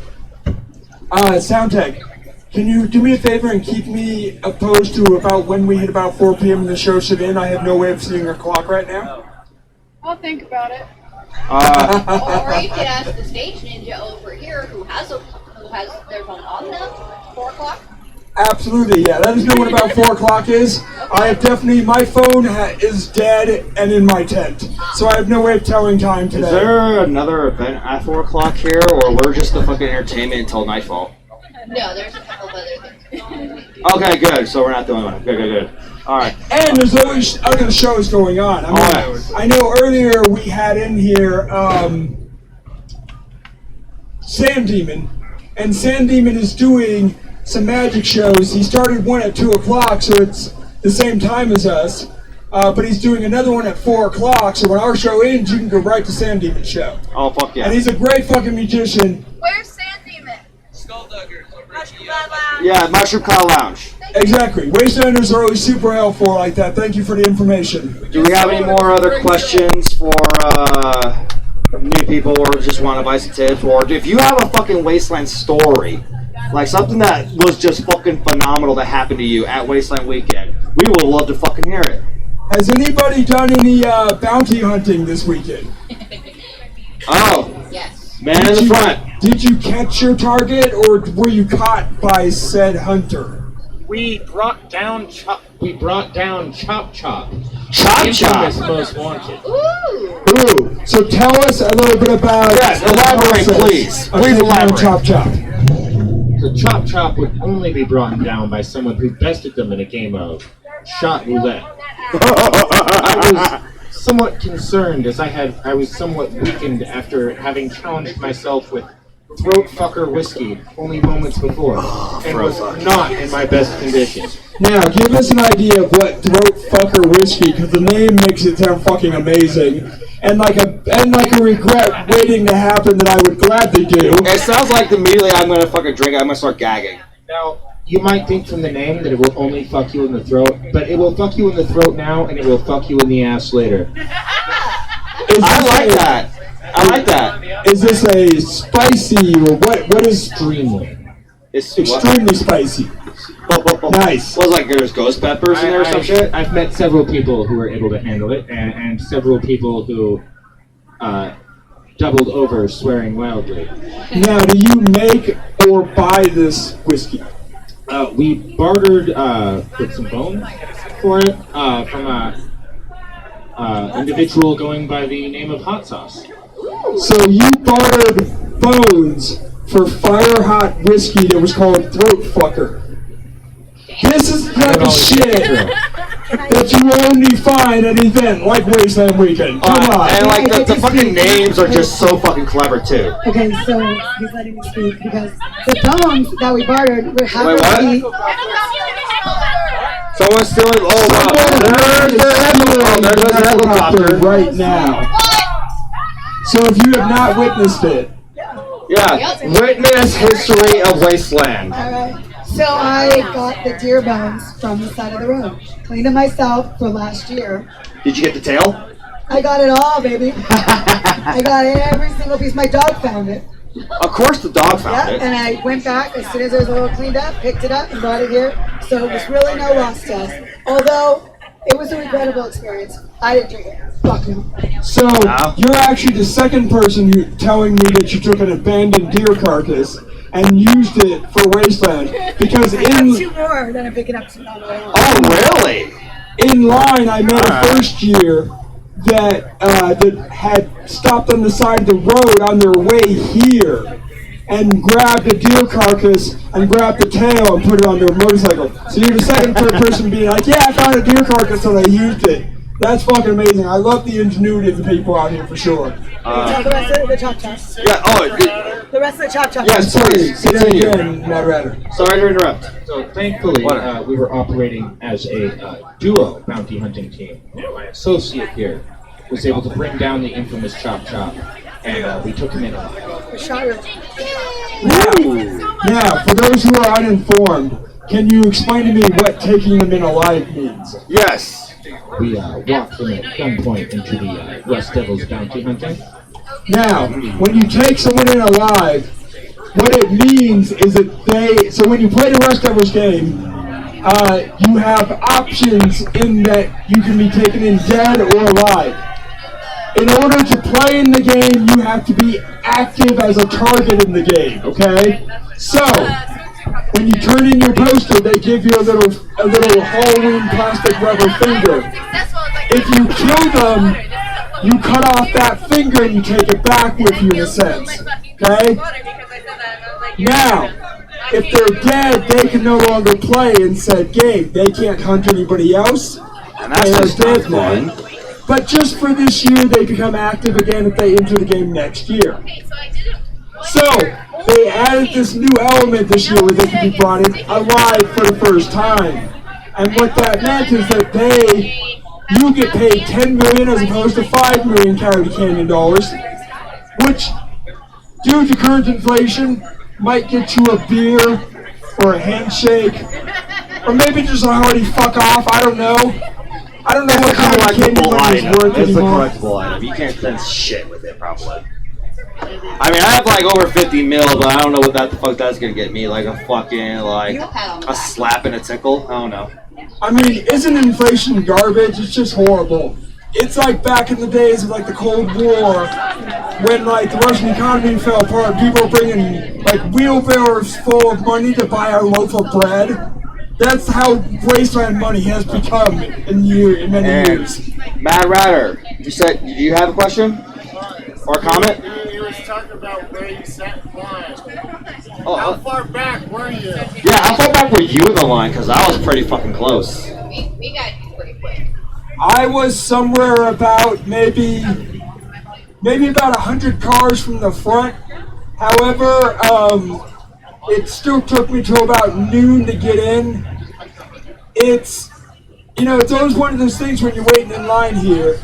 Soundtech, can you do me a favor and keep me opposed to about when we hit about 4 p.m. and the show should end? I have no way of seeing our clock right now. I'll think about it. Or you could ask the stage ninja over here who has their phone on them. 4 o'clock. Absolutely, yeah. Let us know what about 4 o'clock is. I have definitely, my phone is dead and in my tent, so I have no way of telling time today. Is there another event at 4 o'clock here, or we're just the fucking entertainment until nightfall? No, there's a couple of other things. Okay, good. So we're not the only one. Good. All right. And there's always other shows going on. I know earlier we had in here Sand Demon, and Sand Demon is doing some magic shows. He started one at 2 o'clock, so it's the same time as us. But he's doing another one at 4 o'clock, so when our show ends, you can go right to Sand Demon's show. Oh, fuck yeah. And he's a great fucking musician. Where's Sand Demon? Yeah, Mushroom Cloud Lounge. Exactly. Wastelanders are always super helpful like that. Thank you for the information. Do we have any more other questions for new people, or just want advice and tips? Or if you have a fucking Wasteland story, like something that was just fucking phenomenal that happened to you at Wasteland Weekend, we would love to fucking hear it. Has anybody done any bounty hunting this weekend? Oh. Yes. Man in the front. Did you catch your target, or were you caught by said hunter? We brought down Chop Chop. Chop Infamous most wanted. Ooh. So tell us a little bit about. Yes, elaborate, please. Please elaborate. Chop. So Chop would only be brought down by someone who bested them in a game of shot roulette. I was somewhat concerned as I was somewhat weakened after having challenged myself with throat fucker whiskey only moments before, and was not in my best condition. Now, give us an idea of what throat fucker whiskey, because the name makes it sound fucking amazing, and like a regret waiting to happen that I would gladly do. It sounds like immediately I'm gonna fucking drink it, I'm gonna start gagging. Now, you might think from the name that it will only fuck you in the throat, but it will fuck you in the throat now, and it will fuck you in the ass later. I like that. Is this a spicy, or what is Extremely. It's extremely spicy? Nice. Was like there's ghost peppers in there or some shit? I've met several people who were able to handle it, and several people who doubled over swearing wildly. Now, do you make or buy this whiskey? We bartered with some bones for it from a individual going by the name of Hot Sauce. So you bartered bones for fire hot whiskey that was called Throat Fucker. This is the type of shit that you only find at an event like Wasteland Weekend. Come on. And like the fucking names are just so fucking clever too. Okay, so he's letting me speak because the bones that we bartered were Wait, what? happy. Someone's stealing. Oh, wow. There's a helicopter right now. So if you have not witnessed it, yeah, witness history of Wasteland. Alright, so I got the deer bones from the side of the road. Cleaned them myself for last year. Did you get the tail? I got it all, baby. I got every single piece. My dog found it. Of course the dog found it. And I went back as soon as it was a little cleaned up, picked it up, and brought it here. So it was really no loss to us. Although it was a regrettable experience. I didn't drink it. Fuck no. so you're actually the second person telling me that you took an abandoned deer carcass and used it for Wasteland, because I got two more that I'm picking up some on the way home. Oh, really? In line, I met a first year that had stopped on the side of the road on their way here and grabbed a deer carcass and grabbed the tail and put it on their motorcycle. So you're the second person being like, yeah, I found a deer carcass and I used it. That's fucking amazing. I love the ingenuity of the people out here for sure. Tell the rest of the chop chop. Yeah. Oh. The rest of the chop chop. Yes, please. Say that Continue. again, Matt Ratter. Sorry to interrupt. So thankfully, we were operating as a duo bounty hunting team. My associate here was able to bring down the infamous Chop Chop, and we took him in alive. Now, for those who are uninformed, can you explain to me what taking them in alive means? Yes. We walked them at gunpoint into the Rust Devil's bounty hunting. Now, when you take someone in alive, what it means is that so when you play the Rust Devils game, you have options in that you can be taken in dead or alive. In order to play in the game, you have to be active as a target in the game, okay? So, when you turn in your poster, they give you a little Halloween plastic rubber finger. If you kill them, you cut off that finger and you take it back with you in a sense, okay? Now, if they're dead, they can no longer play in said game. They can't hunt anybody else. And that's They are dead men. But just for this year, they become active again if they enter the game next year. So, they added this new element this year where they can be brought in alive for the first time. And what that meant is that you get paid $10 million as opposed to $5 million Coyote Canyon dollars, which, due to current inflation, might get you a beer or a handshake, or maybe just a hearty fuck off. I don't know. I don't know what Coyote Canyon money is worth It's a anymore. collectible item. You can't spend shit with it, probably. I mean, I have like over 50 mil, but I don't know what the fuck that's gonna get me. Like a fucking, like, a slap and a tickle? I don't know. I mean, isn't inflation garbage? It's just horrible. It's like back in the days of like the Cold War, when like the Russian economy fell apart, people were bringing like wheelbarrows full of money to buy a loaf of bread. That's how Wasteland money has become in many years. Mad Ratter, you said, do you have a question? Or a comment? He was talking about where you sat in line. Oh, How far back were you? Yeah, how far back were you in the line? Because I was pretty fucking close. We got pretty quick. I was somewhere about maybe about 100 cars from the front. However, it still took me till about noon to get in. It's always one of those things when you're waiting in line here.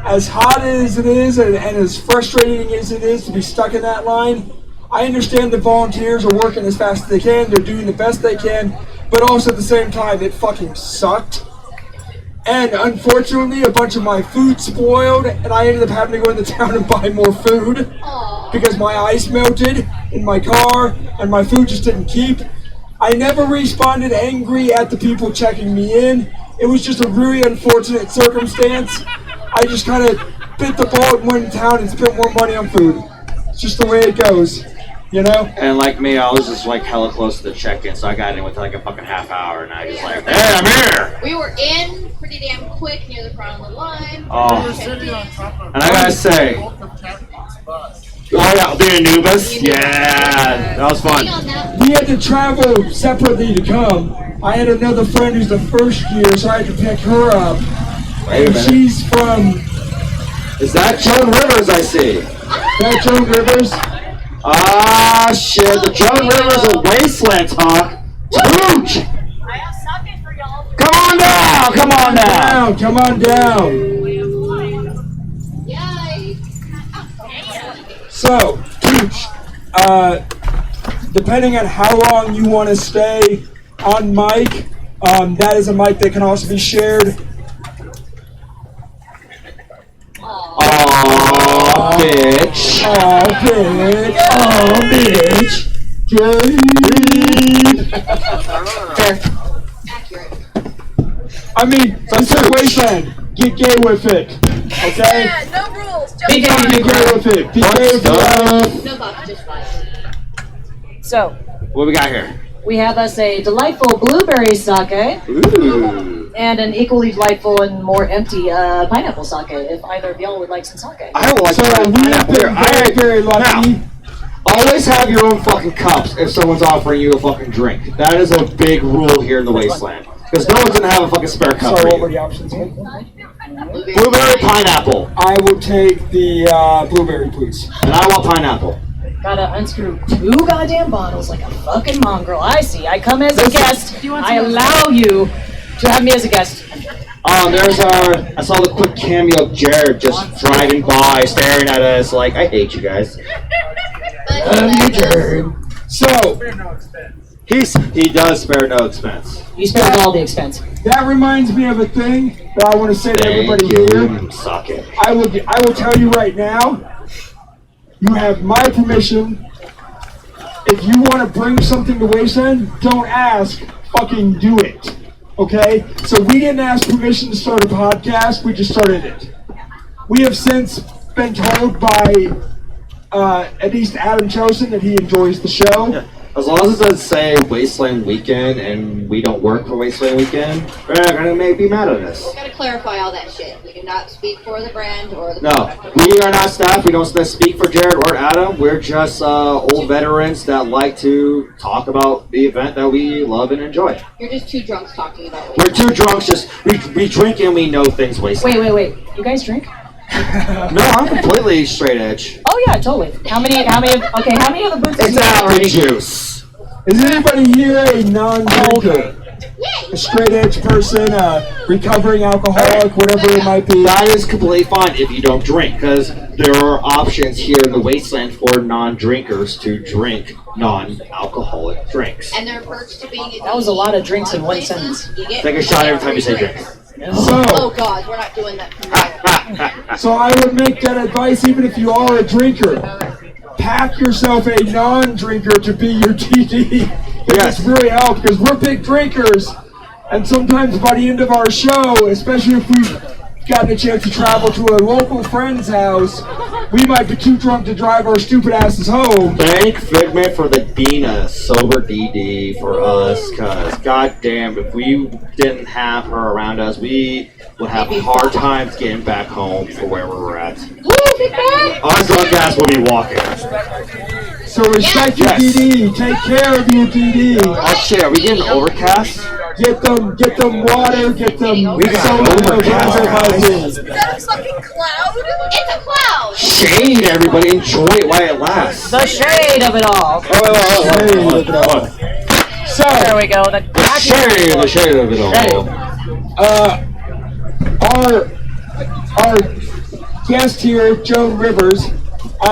As hot as it is and as frustrating as it is to be stuck in that line, I understand the volunteers are working as fast as they can, they're doing the best they can, but also at the same time, it fucking sucked. And unfortunately, a bunch of my food spoiled, and I ended up having to go into town and buy more food because my ice melted in my car and my food just didn't keep. I never responded angry at the people checking me in. It was just a really unfortunate circumstance. I just kind of bit the bullet and went in town and spent more money on food. It's just the way it goes, you know? And like me, I was just like hella close to the check-in, so I got in with like a fucking half hour, and I just like, hey, I'm here! We were in pretty damn quick near the front of the line. Oh. And I gotta say, oh yeah, being Anubis? Yeah, that was fun. We had to travel separately to come. I had another friend who's the first year, so I had to pick her up. Wait a And minute. she's from... Is that Joan Rivers I see? That Joan Rivers? Ah, shit, the Joan Rivers of Wasteland talk. Huge! Come on down, come on down. Come on down. So, Tooch, depending on how long you want to stay on mic, that is a mic that can also be shared. Oh, bitch. Oh, bitch. Oh, bitch. I mean, this is Wasteland. Get gay with it. Okay? Yeah, no rules. Just Be gay with it. Be gay with it. No buff, just fine. So, What we got here? we have us a delightful blueberry sake Ooh. and an equally delightful and more empty pineapple sake, if either of y'all would like some sake. I don't like So we have been very, very lucky. Now, always have your own fucking cups if someone's offering you a fucking drink. That is a big rule here in the Wasteland. Because no one's gonna have a fucking spare cup So for what were you. the options? Blueberry pineapple. I will take the blueberry, please. And I want pineapple. Gotta unscrew 2 goddamn bottles like a fucking mongrel. I see. I come as a guest. I allow you to have me as a guest. I saw the quick cameo of Jared just driving by, staring at us like, I hate you guys. So, he does spare no expense. You spared all the expense. that reminds me of a thing that I want to say to everybody here. Suck it. I will tell you right now, you have my permission. If you want to bring something to Wasteland, don't ask, fucking do it. Okay? So we didn't ask permission to start a podcast, we just started it. We have since been told by at least Adam Chosen that he enjoys the show. Yeah. As long as it doesn't say Wasteland Weekend and we don't work for Wasteland Weekend, we're not going to be mad at us. We gotta clarify all that shit. We do not speak for the brand or the No, we are not staff. We don't speak for Jared or Adam. We're just old veterans that like to talk about the event that we love and enjoy. You're just two drunks talking about it. We're two drunks. We drink and we know things Wasteland. Wait. You guys drink? No, I'm completely straight edge. Oh yeah, totally. How many of the boots It's apple juice. Is anybody here a non-drinker? A straight edge person, a recovering alcoholic, whatever it might be? That is completely fine if you don't drink, because there are options here in the Wasteland for non-drinkers to drink non-alcoholic drinks. And they're perks to being. That was a lot of drinks in one sentence. Take a shot every time you say drink. Oh God, we're not doing that. So I would make that advice even if you are a drinker. Pack yourself a non-drinker to be your TD. Yes. It's really helped because we're big drinkers. And sometimes by the end of our show, especially if we've gotten a chance to travel to a local friend's house, we might be too drunk to drive our stupid asses home. Thank Figment for being a sober DD for us, because goddamn, if we didn't have her around us, we would have hard times getting back home for where we're at. Our drunk ass will be walking. So respect your DD. Take care of your DD. Oh shit, are we getting overcast? Get them water, get them We got soda, overcast. Is that a fucking cloud? It's a cloud. Shade, everybody. Enjoy it while it lasts. The shade of it all. So there we go. The shade of it all. Our guest here, Joan Rivers.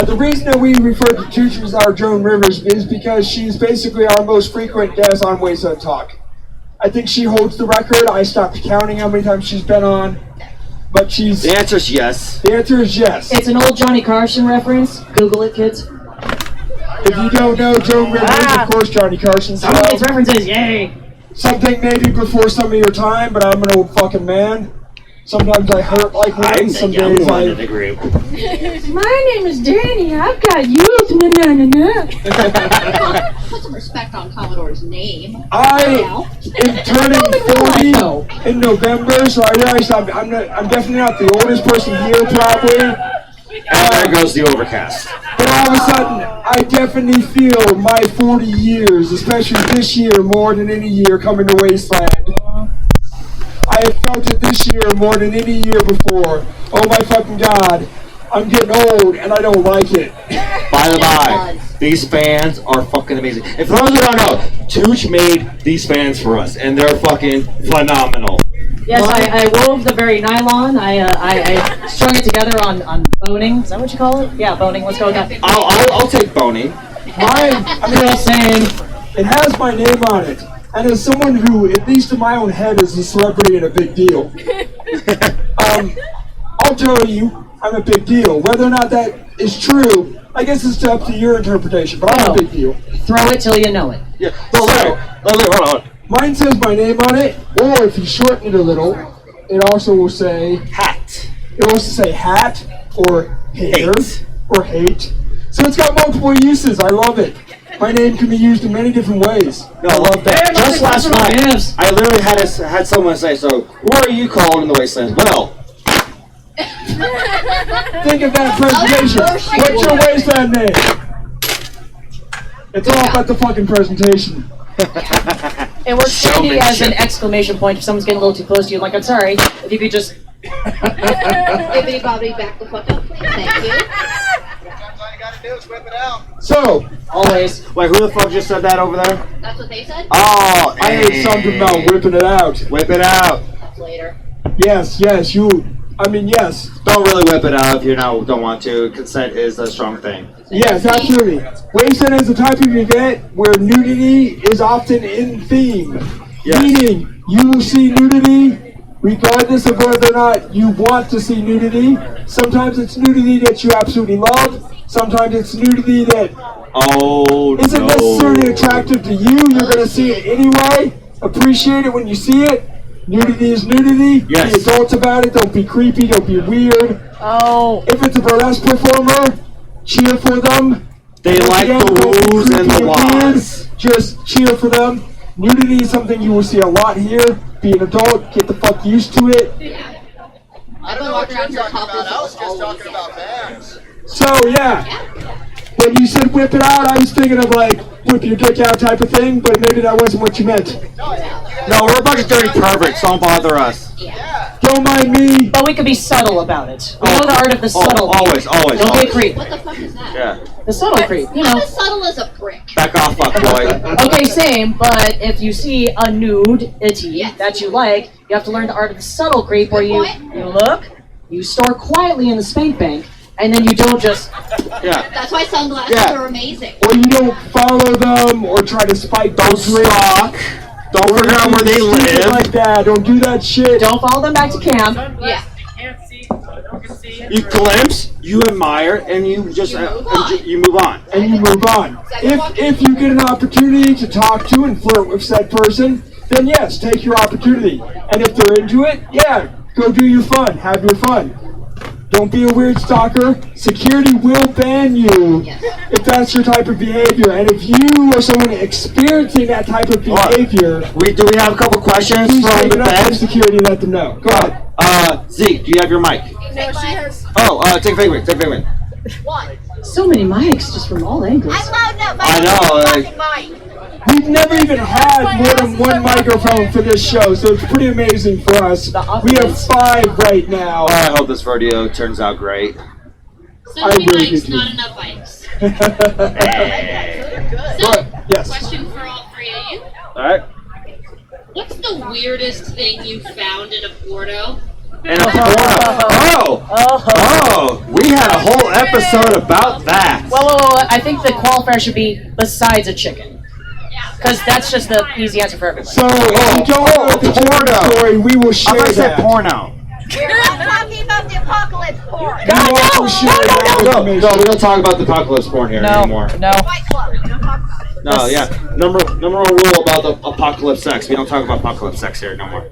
The reason that we refer to Tucci as our Joan Rivers is because she's basically our most frequent guest on Wasteland Talk. I think she holds the record. I stopped counting how many times she's been on, but she's... The answer is yes. The answer is yes. It's an old Johnny Carson reference. Google it, kids. If you don't know Joan Rivers, of course Johnny Carson's Some of these references, yay! something maybe before some of your time, but I'm an old fucking man. Sometimes I hurt like one, some days I... My name is Danny. I've got youth. Put some respect on Commodore's name. I am turning 40 in November, so I realized I'm definitely not the oldest person here, probably. And there goes the overcast. But all of a sudden, I definitely feel my 40 years, especially this year, more than any year coming to Wasteland. I have felt it this year more than any year before. Oh my fucking God. I'm getting old and I don't like it. By the by, these fans are fucking amazing. And for those who don't know, Tooch made these fans for us, and they're fucking phenomenal. Yes, I wove the very nylon. I strung it together on boning. Is that what you call it? Yeah, boning. Let's go with that. I'll take boning. Mine, it has my name on it. And as someone who, at least in my own head, is a celebrity and a big deal, I'll tell you, I'm a big deal. Whether or not that is true, I guess it's up to your interpretation, but I'm a big deal. Throw it till you know it. Yeah. Hold on. Mine says my name on it, or if you shorten it a little, it also will say hat. It will also say hat, or hater, or hate. So it's got multiple uses. I love it. My name can be used in many different ways. No, I love that. Just last night, I literally had someone say, so, who are you called in the Wastelands? Well, think of that presentation. What's your Wasteland name? It's all about the fucking presentation. It works handy as an exclamation point if someone's getting a little too close to you. Like, I'm sorry, if you could just Bibbidi bobbidi, back the fuck up, please. Thank you. Sometimes all you gotta do is whip it out. So, Always. Wait, who the fuck just said that over there? That's what they said? Oh, I heard something about whipping it out. Whip it out. That's later. Yes, yes, yes. Don't really whip it out if you don't want to. Consent is a strong thing. Yes, absolutely. Wasteland is the type of event where nudity is often in theme. Yes. Meaning, you will see nudity regardless of whether or not you want to see nudity. Sometimes it's nudity that you absolutely love. Sometimes it's nudity that isn't necessarily attractive to you. You're going to see it anyway. Appreciate it when you see it. Nudity is nudity. Yes. Be adults about it. Don't be creepy. Don't be weird. Oh. If it's a burlesque performer, cheer for them. They Once like again, the don't be woos and creepy the weird. wahs. Just cheer for them. Nudity is something you will see a lot here. Be an adult. Get the fuck used to it. I don't know what you're talking about. I was just talking about bags. So yeah, when you said whip it out, I was thinking of like whip your dick out type of thing, but maybe that wasn't what you meant. No, we're a bunch of dirty perverts. Don't bother us. Don't mind me. But we can be subtle about it. We know the art of the subtle. Always. Don't be a Always. creep. What the fuck is that? Yeah. The subtle creep, you I'm know. as subtle as a brick. Back off, fuckboy. Okay, same, but if you see a nude itty Yes. that you like, you have to learn the art of the subtle creep where you look, you store quietly in the spank bank, and then you don't just... Yeah. That's why sunglasses Yeah. are amazing. Or you don't follow them or try to spike Don't their drink. stalk. Don't figure out where they Stupid live. like that. Don't do that shit. Don't follow them back to camp. Yeah. You glimpse, you admire, and you just you move on. And you move on. If you get an opportunity to talk to and flirt with said person, then yes, take your opportunity. And if they're into it, yeah, go do your fun. Have your fun. Don't be a weird stalker. Security will ban you if that's your type of behavior. And if you are someone experiencing that type of behavior, Do we have a couple questions please from take the it up to bed? security and let them know. Go ahead. Zeke, do you have your mic? No, she has Take a figment. one. So many mics just from all angles. I'm loud enough. I know, Mine. We've never even had more than one microphone for this show, so it's pretty amazing for us. We have 5 right now. I hope this video turns out great. So many really mics, do. not enough mics. But, yes. Question for all three of you. Alright. What's the weirdest thing you found in a Porto? And a porno. Oh, we had a whole episode about that. Well, I think the qualifier should be besides a chicken. Because that's just the easy answer for everybody. So, if you don't know the porno story, we will I share thought I said that. porno. We're not talking about the apocalypse porn. We will also share that No, information. we don't talk about the apocalypse porn here anymore. No. Fight Club. We don't talk about it. No, yeah. Number one rule about the apocalypse sex. We don't talk about apocalypse sex here no more.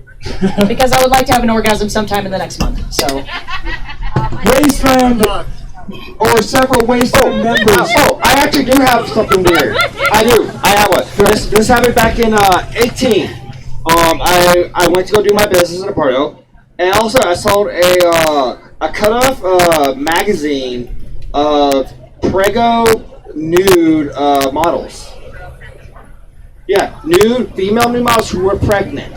Because I would like to have an orgasm sometime in the next month. So, Wasteland, or several Wasteland members. I actually do have something weird. I do. I have one. This happened back in 18. I went to go do my business in Porto, and also I sold a cut-off magazine of Prego nude models. Yeah, female nude models who were pregnant.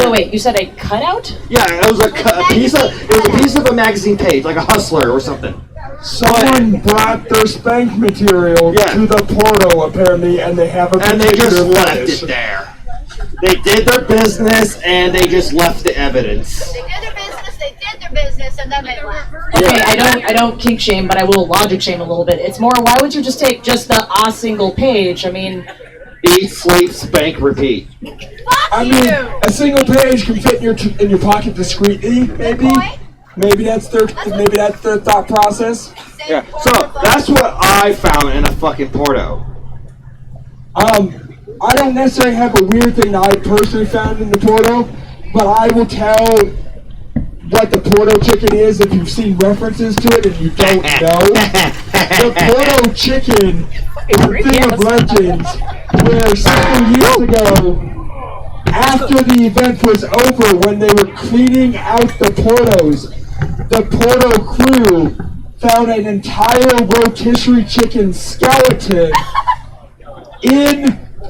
wait, you said a cutout? Yeah, it was a piece of a magazine page, like a Hustler or something. Someone brought their spank material to the Porto, apparently, and they have a And they just particular left fetish. it there. They did their business and they just left the evidence. They did their business, and then they left. Okay, I don't kink shame, but I will logic shame a little bit. It's more, why would you just take just the single page? I mean... Eat, sleep, spank, repeat. I mean, a single page can fit in your pocket discreetly, maybe. Maybe that's their thought process. Yeah. So that's what I found in a fucking Porto. I don't necessarily have a weird thing that I personally found in the Porto, but I will tell what the Porto chicken is if you've seen references to it and you don't know. The Porto chicken is a thing of legends where several years ago, after the event was over, when they were cleaning out the Portos, the Porto crew found an entire rotisserie chicken skeleton in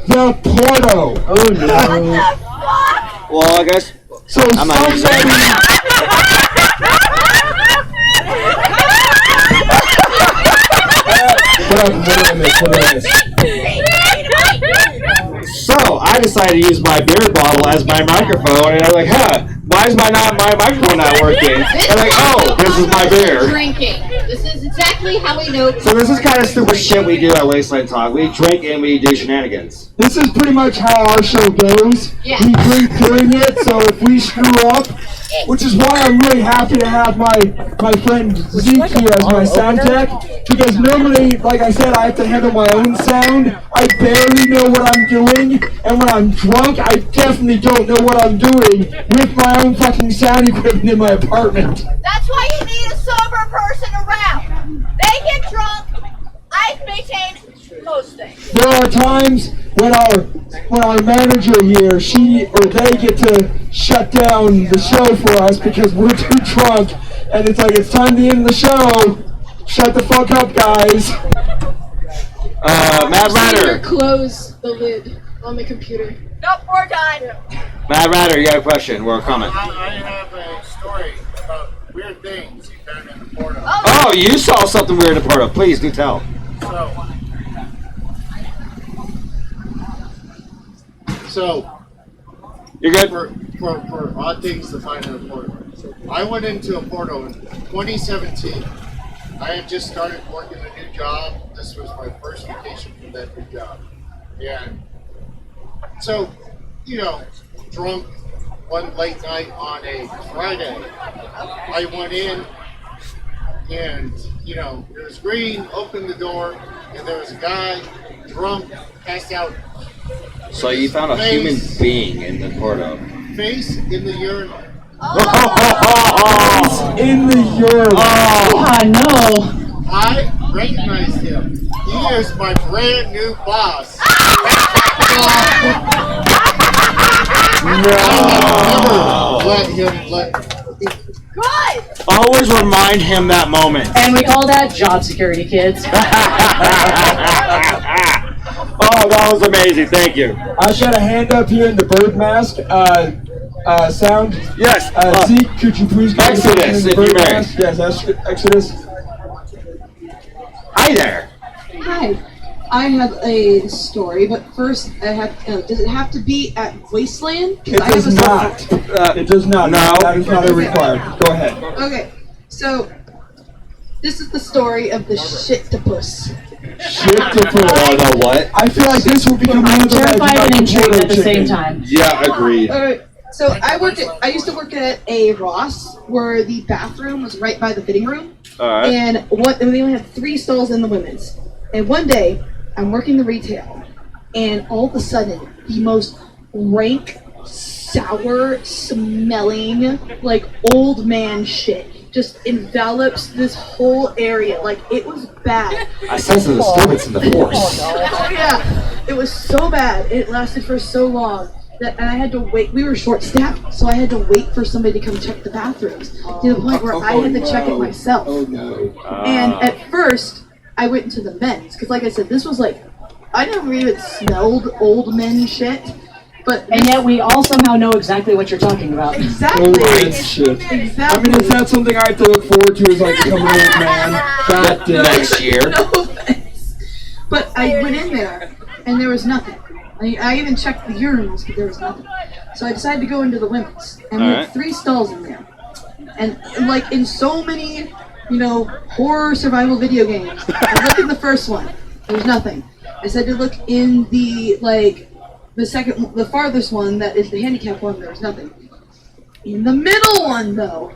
the Porto. Oh no. Well, I guess. So I'm not somebody What up? What do I miss? What do I miss? So I decided to use my beer bottle as my microphone, and I was like, huh, why is my microphone not working? And like, oh, this is my beer. Drinking. This is exactly how we know. So this is kind of stupid shit we do at Wasteland Talk. We drink and we do shenanigans. This is pretty much how our show goes. Yeah. We drink during it, so if we screw up, which is why I'm really happy to have my friend Zeke here as my sound tech, because normally, like I said, I have to handle my own sound. I barely know what I'm doing, and when I'm drunk, I definitely don't know what I'm doing with my own fucking sound equipment in my apartment. That's why you need a sober person around. They get drunk. I maintain most things. There are times when our manager here, she or they get to shut down the show for us because we're too drunk, and it's like it's time to end the show. Shut the fuck up, guys. Mad Rider. Close the lid on the computer. Nope, we're done. Mad Rider, you got a question or a comment? I have a story about weird things you found in the portal. Oh, you saw something weird in the portal. Please do tell. So you're good for odd things to find in a portal. So I went into a portal in 2017. I had just started working a new job. This was my first vacation from that new job, and so drunk one late night on a Friday, I went in. And, it was green, opened the door, and there was a guy, drunk, passed out. So you found a human being in the portal. Face in the urinal. In the urinal. Oh, no. I recognized him. He is my brand new boss. I have never let him Good. always remind him that moment. And we call that job security, kids. Oh, that was amazing. Thank you. I shot a hand up here in the bird mask. Sound. Yes. Zeke, could you please go Exodus, in the if bird you may. mask? Yes, Exodus. Hi there. Hi. I have a story, but first I have. Does it have to be at Wasteland? It does not. It does not. No. That is not required. Go ahead. Okay, so this is the story of the shit-to-puss. The what? I feel like this will become I'm another terrified and intrigued at the same time. Yeah, agreed. Alright, so I used to work at a Ross where the bathroom was right by the fitting room, Alright. and we only had 3 stalls in the women's. And one day I'm working the retail, and all of a sudden the most rank, sour smelling, like old man shit just envelops this whole area. Like, it was bad. I sense a disturbance in the force. Oh yeah, it was so bad. It lasted for so long that, and I had to wait. We were short-staffed, so I had to wait for somebody to come check the bathrooms to the point where I had to check it myself. Oh no. And at first, I went into the men's because, like I said, this was like I never even smelled old men shit. And yet we all somehow know exactly what you're talking about. Exactly. Oh, shit. Exactly. I mean, is that something I have to look forward to as I become an old man? God damn. Next year. No offense. But I went in there, and there was nothing. I even checked the urinals, but there was nothing. So I decided to go into the women's, and we had 3 stalls in there. And like in so many, horror survival video games, I looked in the first one. There was nothing. I said to look in the the farthest one that is the handicap one. There was nothing. In the middle one, though,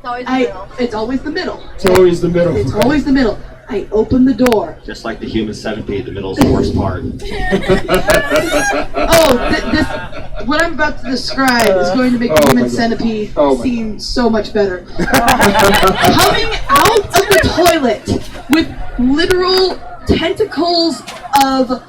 it's always the middle. It's always the middle. It's always the middle. I opened the door. Just like the human centipede, the middle is the worst part. What I'm about to describe is going to make the human centipede seem so much better. Coming out of the toilet with literal tentacles of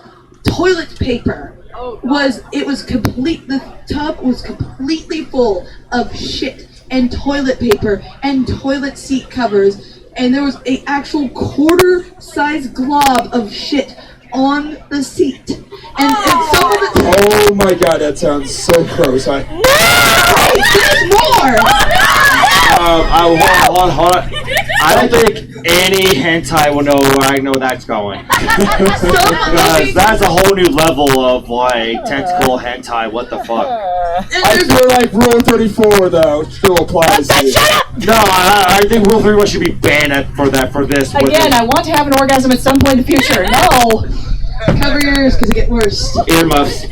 toilet paper the tub was completely full of shit and toilet paper and toilet seat covers, and there was an actual quarter-sized glob of shit on the seat. And some of it. Oh my god, that sounds so gross. There's more! Hold on. I don't think any hentai will know where I know that's going. Because that's a whole new level of like tentacle hentai. What the fuck? I feel like Rule 34 though still applies. No, I think Rule 31 should be banned for this. Again, I want to have an orgasm at some point in the future. No. Cover your ears because it gets worse. Earmuffs.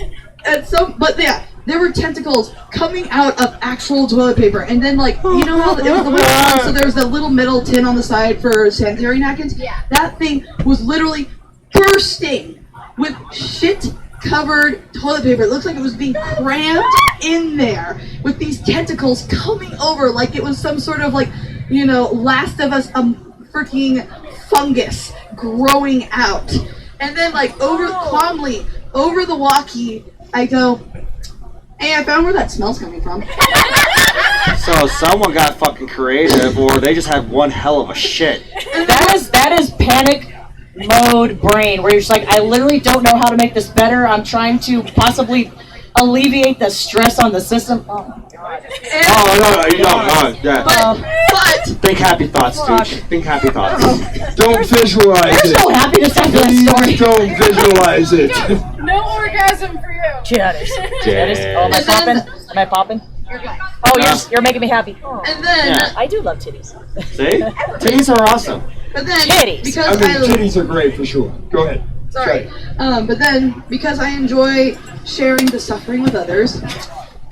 And so, but yeah, there were tentacles coming out of actual toilet paper, and then like you know how it was the way so there was the little metal tin on the side for sanitary napkins. Yeah. That thing was literally bursting with shit-covered toilet paper. It looks like it was being crammed in there with these tentacles coming over like it was some sort of like Last of Us freaking fungus growing out. And then, like, calmly, over the walkie, I go, hey, I found where that smell's coming from. So someone got fucking creative, or they just had one hell of a shit. That is panic mode brain, where you're just like, I literally don't know how to make this better. I'm trying to possibly alleviate the stress on the system. Oh my god. Yeah. But think happy thoughts, dude. Think happy thoughts. Don't visualize There's it. no happiness after that story. Don't visualize it. No orgasm for you. Cheers. Oh, am I popping? Am I popping? Oh, you're making me happy. Oh. And then I do love titties. See? Titties are awesome. But then Titties. because Titties are great for sure. Go ahead. Sorry. But then because I enjoy sharing the suffering with others,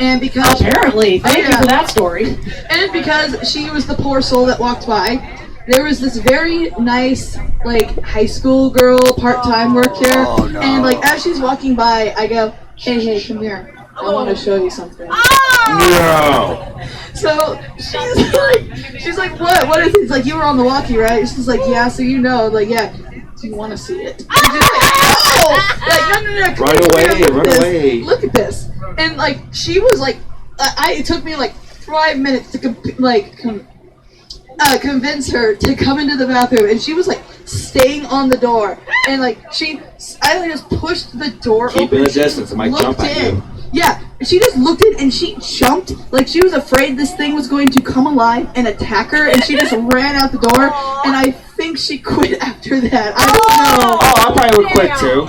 and because Apparently, thank you for that story. And because she was the poor soul that walked by, there was this very nice, like, high school girl part-time work here. Oh, no. And, like, as she's walking by, I go, hey, come here. I want to show you something. No. So she's like, what is it? It's like, you were on the walkie, right? She's like, yeah, so you know. Like, yeah. Do you want to see it? I'm just like, no. Run away. Look at this. And, like, she was like, it took me, like, 5 minutes to, convince her to come into the bathroom. And she was, like, staying on the door. And, like, I just pushed the door open. Keep in a distance. It might jump at you. Yeah, she just looked in and she jumped like she was afraid this thing was going to come alive and attack her, and she just ran out the door. And I think she quit after that. I don't know. Oh, I probably would quit too.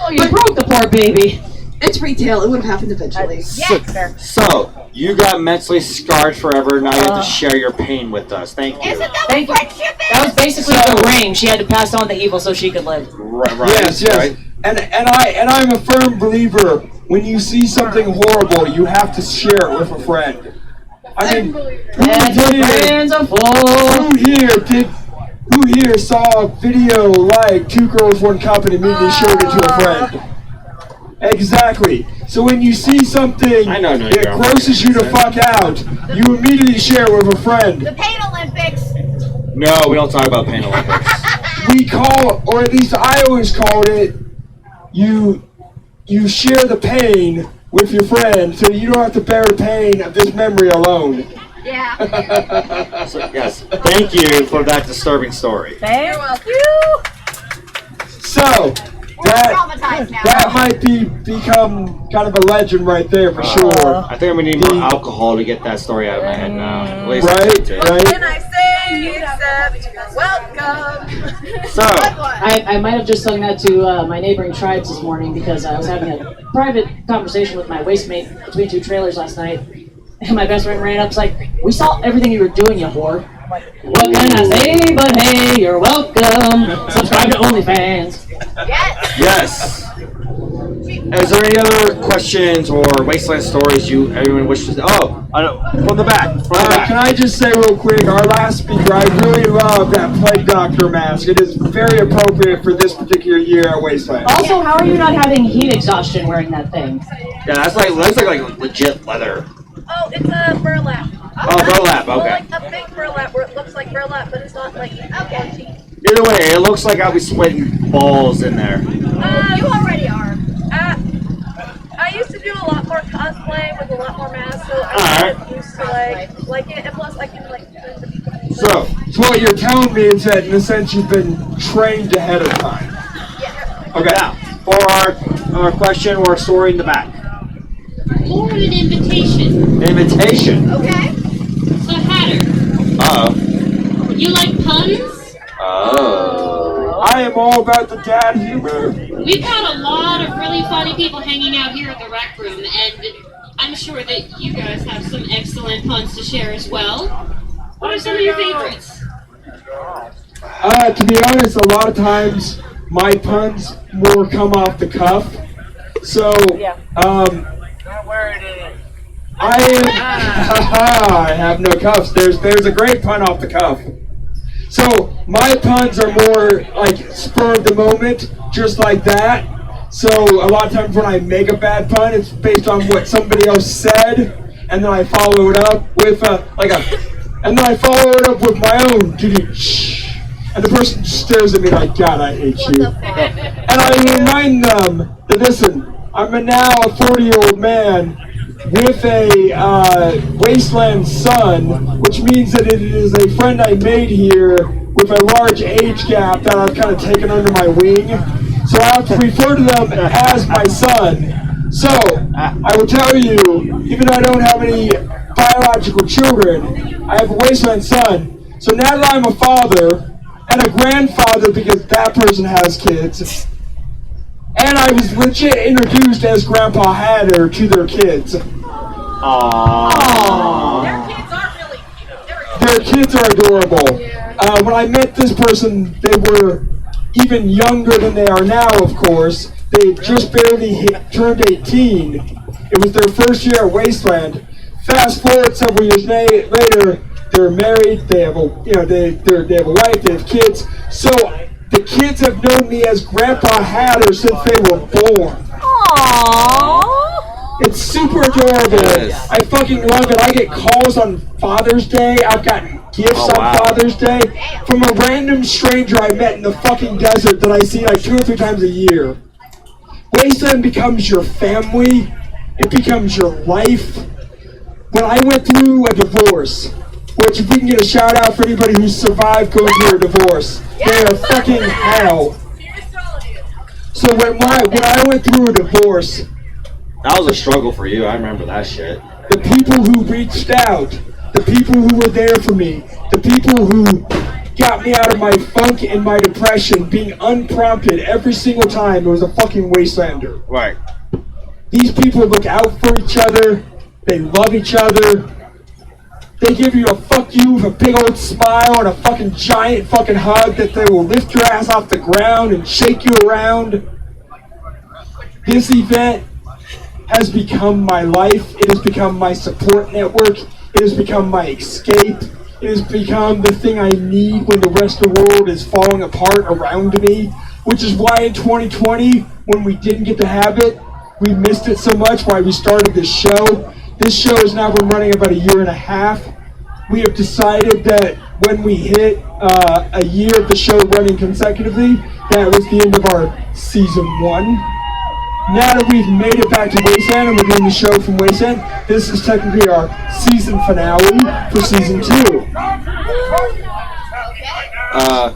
Oh, you broke the poor baby. It's retail. It would have happened eventually. So you got mentally scarred forever. Now you have to share your pain with us. Thank you. Isn't that what friendship is? That was basically the ring. She had to pass on the evil so she could live. Right. Yes. Right? And I'm a firm believer. When you see something horrible, you have to share it with a friend. I mean, who here saw a video like Two Girls, One Cup and immediately showed it to a friend? Exactly. So when you see something that grosses you the fuck out, you immediately share it with a friend. The Pain Olympics. No, we don't talk about Pain Olympics. We call, or at least I always called it, you share the pain with your friend, so you don't have to bear the pain of this memory alone. Yeah. So, yes, thank you for that disturbing story. Thank you. So, that might become kind of a legend right there for sure. I think I'm gonna need more alcohol to get that story out of my head now. At least Right? Can I say except welcome? So, I might have just sung that to my neighboring tribes this morning because I was having a private conversation with my waist mate between two trailers last night. And my best friend ran up, was like, we saw everything you were doing, you whore. I'm like, what can I say but hey, you're welcome. Subscribe to OnlyFans. yes. Is there any other questions or Wasteland stories everyone wishes to? Oh, I don't. From the back. Can I just say real quick, our last speaker, I really love that plague doctor mask. It is very appropriate for this particular year at Wasteland. Also, how are you not having heat exhaustion wearing that thing? Yeah, that's like legit leather. Oh, it's a burlap. Oh, burlap. Well, Okay. like a fake burlap where it looks like burlap, but it's not like okay. Either way, it looks like I'll be sweating balls in there. You already are. I used to do a lot more cosplay with a lot more masks, so I'm used to like it, and plus I can like. So what you're telling me is that in a sense you've been trained ahead of time. Yeah. Okay. Now, for our question or story in the back. Or an invitation. Invitation. Okay. So, Hatter, Uh-oh. You like puns? Oh. I am all about the dad humor. We've got a lot of really funny people hanging out here at the rec room, and I'm sure that you guys have some excellent puns to share as well. What are some of your favorites? To be honest, a lot of times my puns more come off the cuff. So, I have no cuffs. There's a great pun off the cuff. So my puns are more like spur of the moment, just like that. So a lot of times when I make a bad pun, it's based on what somebody else said, and then I follow it up with and then I follow it up with my own. And the person stares at me like, God, I hate you. And I remind them that, listen, I'm now a 40-year-old man with a Wasteland son, which means that it is a friend I made here with a large age gap that I've kind of taken under my wing. So I have to refer to them as my son. So, I will tell you, even though I don't have any biological children, I have a Wasteland son. So now that I'm a father, and a grandfather because that person has kids, and I was legit introduced as Grandpa Hatter to their kids. Aww. Their kids are adorable. When I met this person, they were even younger than they are now, of course. They just barely turned 18. It was their first year at Wasteland. Fast forward several years later, they're married. They have a they have a wife. They have kids. So the kids have known me as Grandpa Hatter since they were born. Aww. It's super adorable. Yes. I fucking love it. I get calls on Father's Day. I've gotten gifts on Father's Day from a random stranger I met in the fucking desert that I see like 2 or 3 times a year. Wasteland becomes your family. It becomes your life. When I went through a divorce, which if we can get a shout out for anybody who survived going through a divorce, they are fucking hell. So when I went through a divorce, That was a struggle for you. I remember that shit. the people who reached out, the people who were there for me, the people who got me out of my funk and my depression, being unprompted every single time, it was a fucking Wastelander. Right. These people look out for each other. They love each other. They give you a fuck you with a big old smile and a fucking giant fucking hug that they will lift your ass off the ground and shake you around. This event has become my life. It has become my support network. It has become my escape. It has become the thing I need when the rest of the world is falling apart around me, which is why in 2020, when we didn't get to have it, we missed it so much, why we started this show. This show has now been running about 1.5 years. We have decided that when we hit a year of the show running consecutively, that was the end of our season 1. Now that we've made it back to Wasteland and we're doing the show from Wasteland, this is technically our season finale for season 2.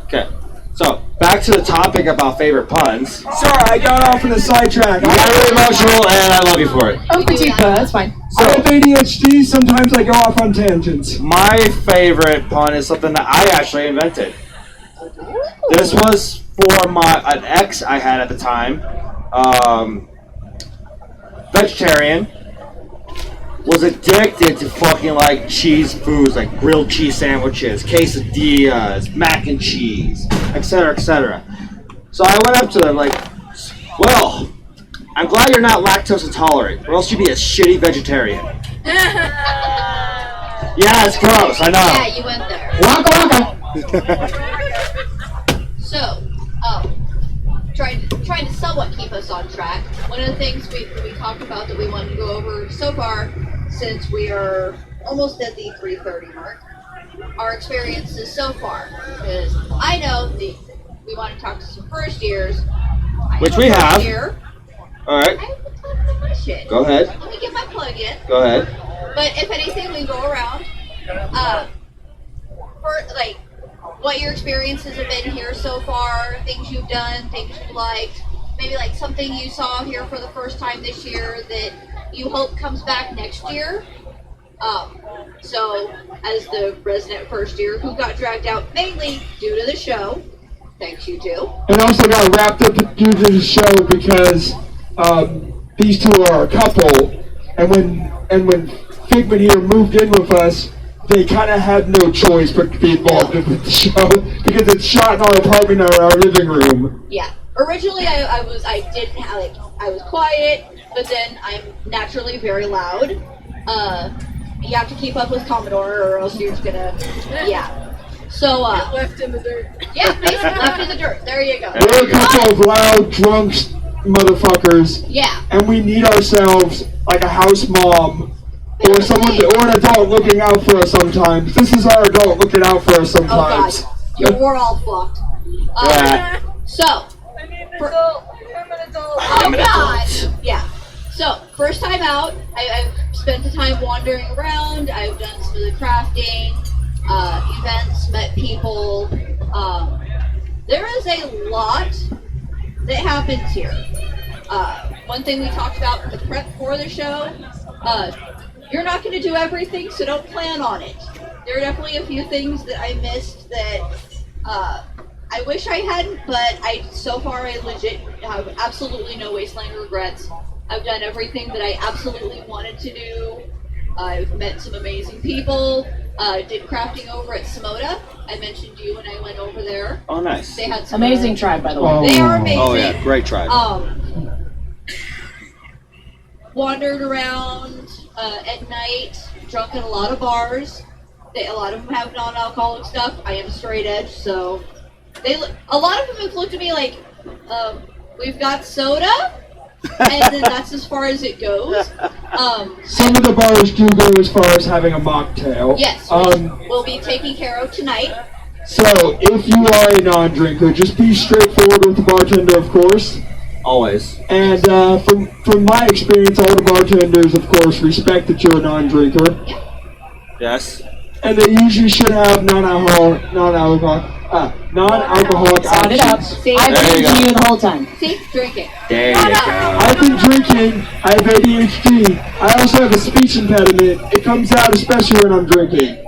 Okay. So, back to the topic about favorite puns. Sorry, I got off on a sidetrack. You got really emotional, and I love you for it. I'm critique, but that's fine. I have ADHD, sometimes I go off on tangents. My favorite pun is something that I actually invented. This was for an ex I had at the time. Vegetarian. Was addicted to fucking like cheese foods, like grilled cheese sandwiches, quesadillas, mac and cheese, etc., etc. So I went up to them like, well, I'm glad you're not lactose intolerant, or else you'd be a shitty vegetarian. Yeah, it's gross, I know. Yeah, you went there. Waka waka. So, trying to somewhat keep us on track. One of the things we talked about that we wanted to go over so far, since we are almost at the 3:30 mark, our experiences so far. Because I know we want to talk to some first years. Which we have. Year. Alright. I haven't talked to my shit. Go ahead. Let me get my plug in. Go ahead. But if anything, we go around. For like, what your experiences have been here so far, things you've done, things you liked, maybe like something you saw here for the first time this year that you hope comes back next year. So, as the resident first year who got dragged out mainly due to the show, thanks you too. And also got wrapped up due to the show because these two are a couple, and when Figment here moved in with us, they kind of had no choice but to be involved in the show because it's shot in our apartment or our living room. Yeah. Originally, I was quiet, but then I'm naturally very loud. You have to keep up with Commodore, or else you're just gonna, yeah. So, left in the dirt. Yeah, basically left in the dirt. There you go. We're a couple of loud, drunk motherfuckers. Yeah. And we need ourselves like a house mom or someone, or an adult looking out for us sometimes. This is our adult looking out for us sometimes. Oh God, we're all fucked. So, I'm an adult. oh God, yeah. So, first time out, I've spent the time wandering around. I've done some of the crafting, events, met people. There is a lot that happens here. One thing we talked about in the prep for the show, you're not going to do everything, so don't plan on it. There are definitely a few things that I missed that I wish I hadn't, but so far I legit have absolutely no Wasteland regrets. I've done everything that I absolutely wanted to do. I've met some amazing people. Did crafting over at Samoda. I mentioned you when I went over there. Oh, nice. They had some Amazing tribe, by the way. They are amazing. Oh, yeah, great tribe. Wandered around at night, drunk at a lot of bars. A lot of them have non-alcoholic stuff. I am straight edge, so a lot of them have looked at me like, we've got soda, and then that's as far as it goes. Some of the bars do go as far as having a mocktail. Yes, which we'll be taking care of tonight. So, if you are a non-drinker, just be straightforward with the bartender, of course. Always. And from my experience, all the bartenders, of course, respect that you're a non-drinker. Yes. And they usually should have non-alcoholic Sound it up. options. See, I've There been you to go. you the whole time. see, drinking. There you go. I've been drinking, I have ADHD, I also have a speech impediment. It comes out especially when I'm drinking.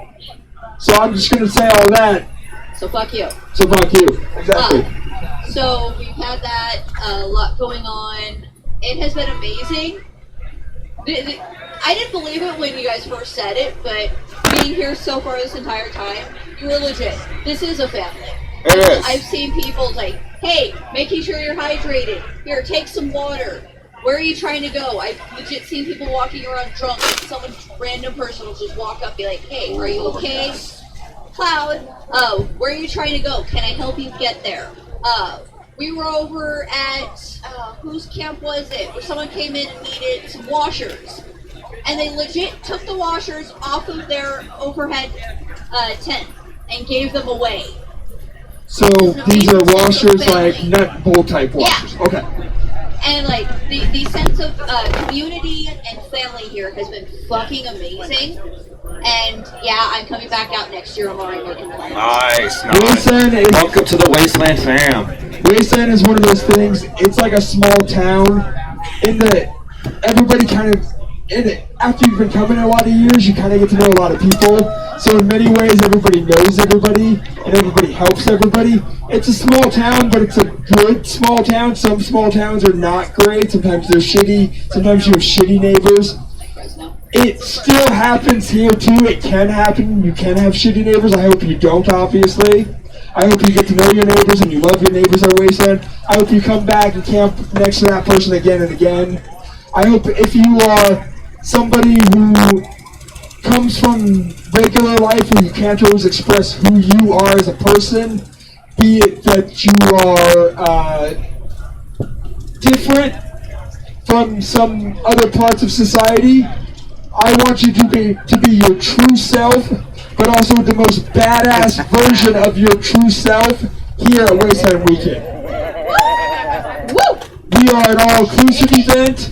So I'm just going to say all that. So fuck you. So fuck you. Exactly. So we've had that, a lot going on. It has been amazing. I didn't believe it when you guys first said it, but being here so far this entire time, you were legit. This is a family. It is. I've seen people like, hey, making sure you're hydrated. Here, take some water. Where are you trying to go? I've legit seen people walking around drunk. Some random person will just walk up and be like, hey, are you okay? Cloud, where are you trying to go? Can I help you get there? We were over at, whose camp was it? Where someone came in and needed some washers. And they legit took the washers off of their overhead tent and gave them away. So these are washers, like nut bolt type washers. Yeah. Okay. And like the sense of community and family here has been fucking amazing. And yeah, I'm coming back out next year. I'm already making plans. Nice. Wasteland is, Welcome to the Wasteland fam. Wasteland is one of those things. It's like a small town. In the everybody kind of after you've been coming a lot of years, you kind of get to know a lot of people. So in many ways, everybody knows everybody and everybody helps everybody. It's a small town, but it's a good small town. Some small towns are not great. Sometimes they're shitty. Sometimes you have shitty neighbors. It still happens here too. It can happen. You can have shitty neighbors. I hope you don't, obviously. I hope you get to know your neighbors and you love your neighbors at Wasteland. I hope you come back and camp next to that person again and again. I hope if you are somebody who comes from regular life and you can't always express who you are as a person, be it that you are different from some other parts of society, I want you to be your true self, but also the most badass version of your true self here at Wasteland Weekend. We are an all-inclusive event.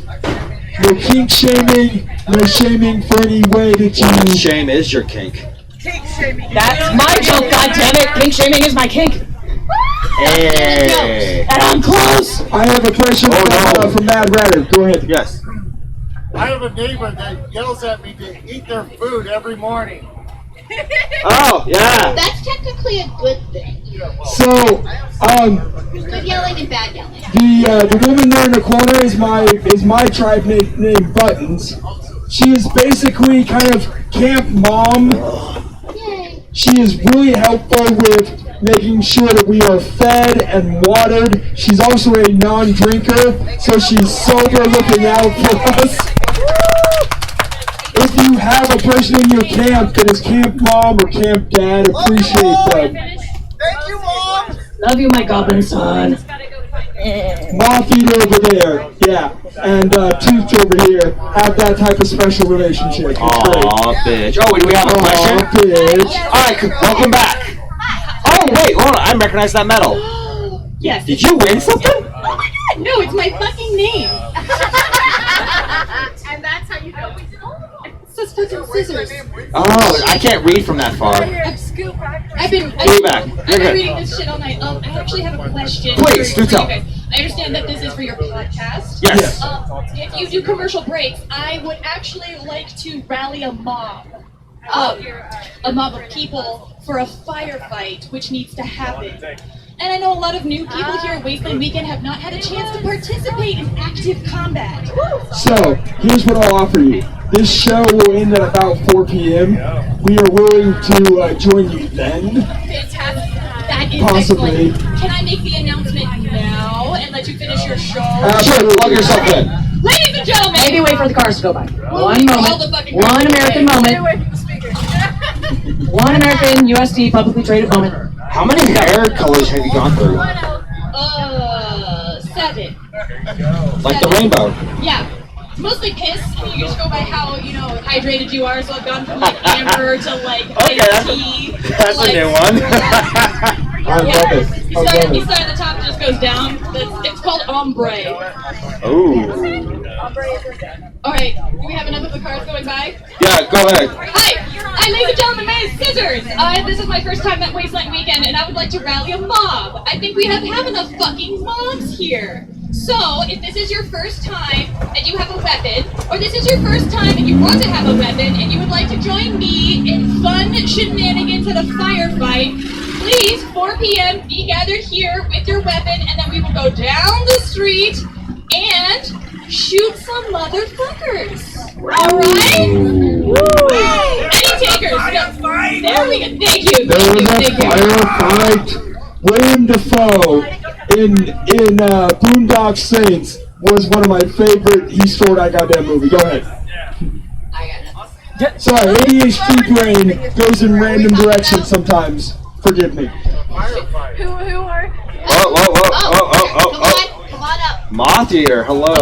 No kink shaming, no shaming for any way that you... Shame is your kink. That's my joke, goddammit! Kink shaming is my kink! Hey. And I'm close! I have a question from Mad Ratter. Go ahead. Yes. I have a neighbor that yells at me to eat their food every morning. Oh, yeah. That's technically a good thing. So, Good yelling and bad yelling. the woman there in the corner is my tribe named Buttons. She is basically kind of camp mom. Yay. She is really helpful with making sure that we are fed and watered. She's also a non-drinker, so she's sober looking out for us. If you have a person in your camp that is camp mom or camp dad, appreciate them. Thank you, Mom! Love you, my goblin son. Moth Eater over there, yeah, and Tooth over here have that type of special relationship. It's great. Aw, bitch. Oh, wait, do we have a question? Aw, bitch. Alright, welcome back. Oh, wait, hold on. I recognize that medal. Yes. Did you win something? Oh my god, no, it's my fucking name. And that's how you know. It's just fucking scissors. Oh, I can't read from that far. I've been reading this shit all night. I actually have a question. Please, do for you tell. guys. I understand that this is for your podcast. Yes. If you do commercial breaks, I would actually like to rally a mob of people for a firefight which needs to happen. And I know a lot of new people here at Wasteland Weekend have not had a chance to participate in active combat. So, here's what I'll offer you. This show will end at about 4 p.m. We are willing to join you then. Fantastic. That is Possibly. excellent. Can I make the announcement now and let you finish your show? Sure, plug yourself in. Ladies and gentlemen! Maybe wait for the cars to go by. One all the moment. fucking One cars American away. moment. One American USD publicly traded moment. How many hair colors have you gone through? 7. Like the rainbow. Yeah. It's mostly piss, and you just go by how, hydrated you are, so I've gone from like amber to like iced tea. That's a new one. I love it. You start at the top, it just goes down. It's called ombre. Ooh. Alright, do we have enough of the cars going by? Yeah, go ahead. Hi, ladies and gentlemen, my name is Scissors. This is my first time at Wasteland Weekend, and I would like to rally a mob. I think we have enough fucking mobs here. So, if this is your first time and you have a weapon, or this is your first time and you want to have a weapon and you would like to join me in fun shenanigans at a firefight, please, 4 p.m., be gathered here with your weapon, and then we will go down the street and shoot some motherfuckers. Alright? Any takers? There we go. Thank you. There was a firefight. William Dafoe in Boondock Saints was one of my favorite. He stole that goddamn movie. Go ahead. Sorry, ADHD brain goes in random directions sometimes. Forgive me. Who are? Whoa. Come on up. Moth Eater, hello.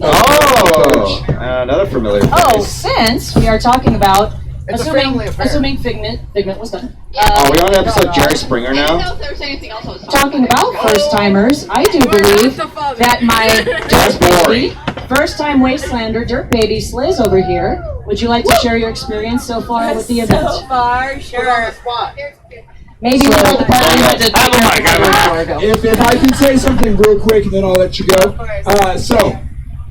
Oh, another familiar face. Oh, since we are talking about assuming Figment was done. Are we on episode Jerry Springer I didn't know now? if there was anything else I was Talking about first timers, I do believe that my That's boring. first time Wastelander Dirt Baby Sliz over here. Would you like to share your experience so far with the event? So far, sure. Maybe we'll hold the party at the If I can say something real quick, and then I'll let you go.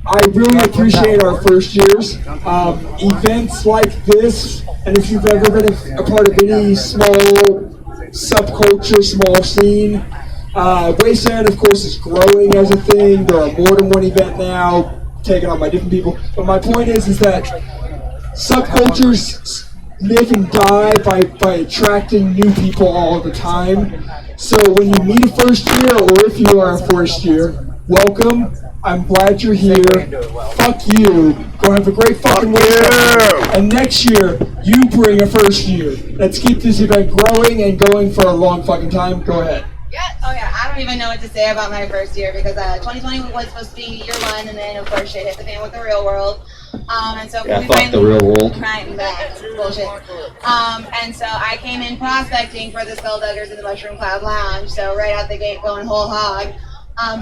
I really appreciate our first years. Events like this, and if you've ever been a part of any small subculture, small scene, Wasteland, of course, is growing as a thing. There are more than one event now, taken on by different people. But my point is that subcultures live and die by attracting new people all the time. So when you meet a first year, or if you are a first year, welcome. I'm glad you're here. Fuck you. Go have a great fucking weekend. And next year, you bring a first year. Let's keep this event growing and going for a long fucking time. Go ahead. Yeah. Oh yeah. I don't even know what to say about my first year because 2020 was supposed to be year one, and then of course shit hit the fan with the real world. And so Yeah, we fuck the real world. Right, that's bullshit. And so I came in prospecting for the Skullduggers in the Mushroom Cloud Lounge. So right out the gate, going whole hog.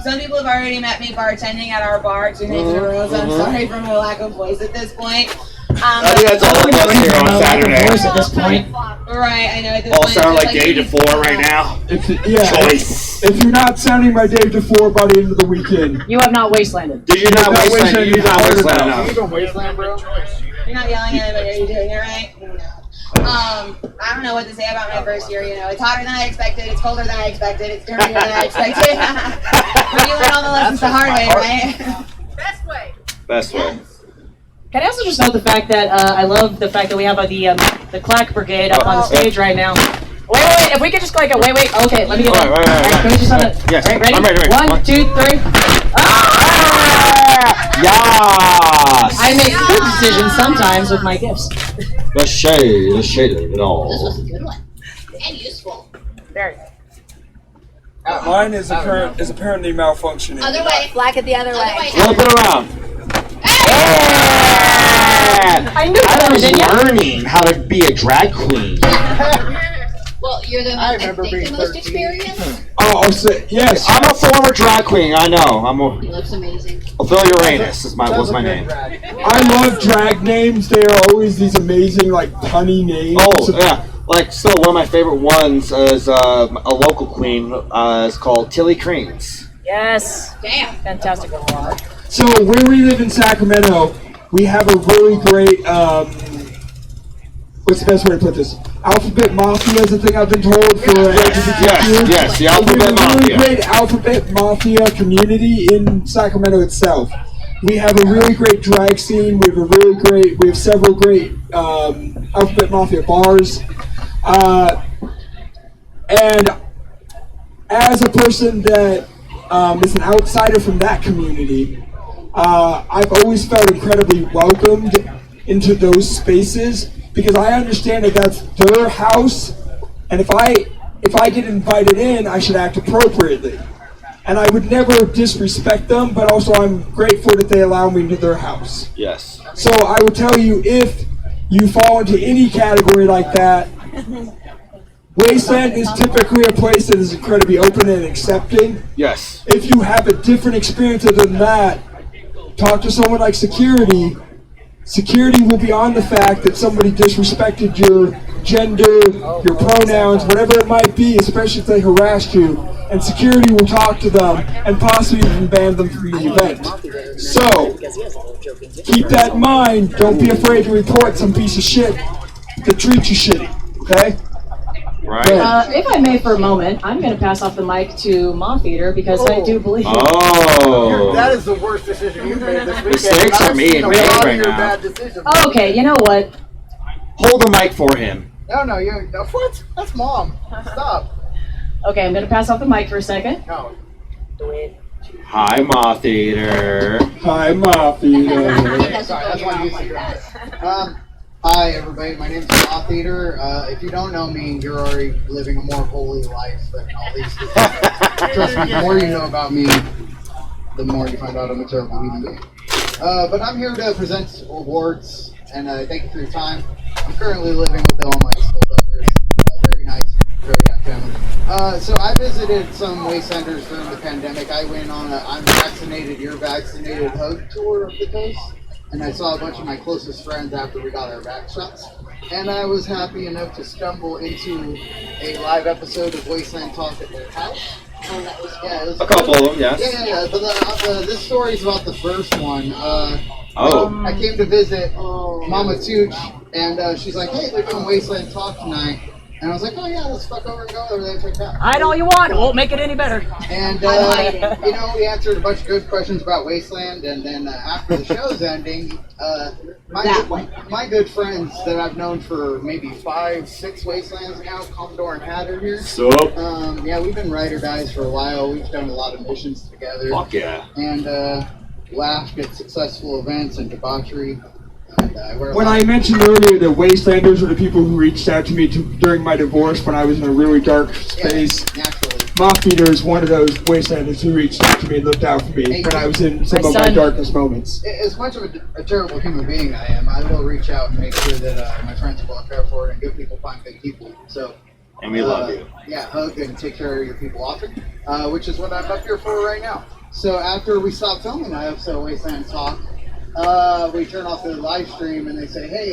Some people have already met me bartending at our bar 2 nights in a row, so I'm sorry for my lack of voice at this point. I think that's all of us here on Saturday. Voice at this point. Right, I know. At this All point, sound it's like day to 4 right now. If If you're not sounding my Dave DeFore by the end of the weekend, You have not wastelanded. Did you not wasteland? You did not wasteland You enough. don't wasteland, bro. You're not yelling at anybody, are you doing it right? I don't know what to say about my first year, it's hotter than I expected, it's colder than I expected, it's dirtier than I expected. But you learn all the lessons the hard way, right? Best way. Can I also just note the fact that I love the fact that we have the Clack Brigade up on the stage right now. Wait, if we could just wait, okay, let me get All right, Alright, can we just have it? Yes, Right, ready? I'm ready. 1, 2, 3. Yes! I make good decisions sometimes with my gifts. The shade of it This all. was a good one. And useful. Very. mine is apparently malfunctioning. Other way. Black it the other way. Flip it around. I knew I that, was didn't you? learning how to be a drag queen. Well, you're the I most, remember think, being the most 13. experienced. Oh, yes. I'm a former drag queen. I know. He looks amazing. Ophelia Uranus was my name. I love drag names. They are always these amazing, punny names. Oh yeah, still one of my favorite ones is a local queen. It's called Tilly Creams. Yes. Damn. Fantastic overall. So where we live in Sacramento, we have a really great, what's the best way to put this? Alphabet Mafia is a thing I've been told for LGBTQ. Yes, the Alphabet We have a really Mafia. great Alphabet Mafia community in Sacramento itself. We have a really great drag scene. We have several great Alphabet Mafia bars. And as a person that is an outsider from that community, I've always felt incredibly welcomed into those spaces because I understand that that's their house, and if I get invited in, I should act appropriately. And I would never disrespect them, but also I'm grateful that they allow me into their house. Yes. So I would tell you, if you fall into any category like that, Wasteland is typically a place that is incredibly open and accepting. Yes. If you have a different experience other than that, talk to someone like security. Security will be on the fact that somebody disrespected your gender, your pronouns, whatever it might be, especially if they harassed you. And security will talk to them and possibly even ban them from the event. So, keep that in mind. Don't be afraid to report some piece of shit that treats you shitty. Okay? Right. If I may for a moment, I'm going to pass off the mic to Moth Eater because I do believe. Oh. That is the worst decision you've made this weekend. Mistakes are being made right Your now. bad decisions. Okay, you know what? Hold the mic for him. No, what? That's mom. Stop. Okay, I'm going to pass off the mic for a second. No. Hi, Moth Eater. Hi, Moth Eater. Sorry, that's why you used to Hi, everybody. My name's Moth Eater. If you don't know me, you're already living a more holy life than all these people. Trust me, the more you know about me, the more you find out I'm a terrible human being. But I'm here to present awards, and thank you for your time. I'm currently living with the Almighty Skulldugers. Very nice, very happy family. So I visited some Wastelanders during the pandemic. I went on a I'm vaccinated, you're vaccinated hug tour of the coast. And I saw a bunch of my closest friends after we got our vax shots. And I was happy enough to stumble into a live episode of Wasteland Talk at their house. It was A couple of them, yes. Yeah. But this story is about the first one. Oh. I came to visit Mama Tooch, and she's like, hey, they're doing Wasteland Talk tonight. And I was like, oh yeah, let's fuck over and go over there and check it out. Hide all you want, it won't make it any better. And, we answered a bunch of good questions about Wasteland, and then after the show's ending, my good friends that I've known for maybe 5-6 Wastelands now, Commodore and Hatter here. Sup? We've been ride or dies for a while. We've done a lot of missions together. Fuck yeah. And laughed at successful events and debauchery. When I mentioned earlier that Wastelanders were the people who reached out to me during my divorce when I was in a really dark space, Moth Eater is one of those Wastelanders who reached out to me and looked out for me when I was in some of my darkest moments. As much of a terrible human being I am, I will reach out and make sure that my friends are well cared for and good people find good people. So, and we love you. Yeah, hug and take care of your people often, which is what I'm up here for right now. So after we stop filming that episode of Wasteland Talk, we turn off the live stream and they say, hey,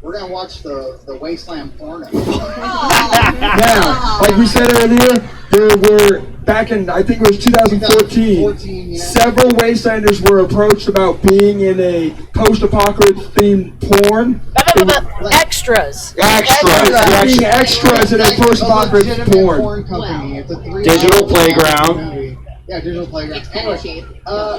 we're going to watch the Wasteland porno. Now, like we said earlier, there were, back in, I think it was 2014, yeah. several Wastelanders were approached about being in a post-apocalypse themed porn. Extras. Being extras in a post-apocalypse porn. Company. It's a 3 Digital hour Playground. movie. Yeah, Digital Playground. Anyway,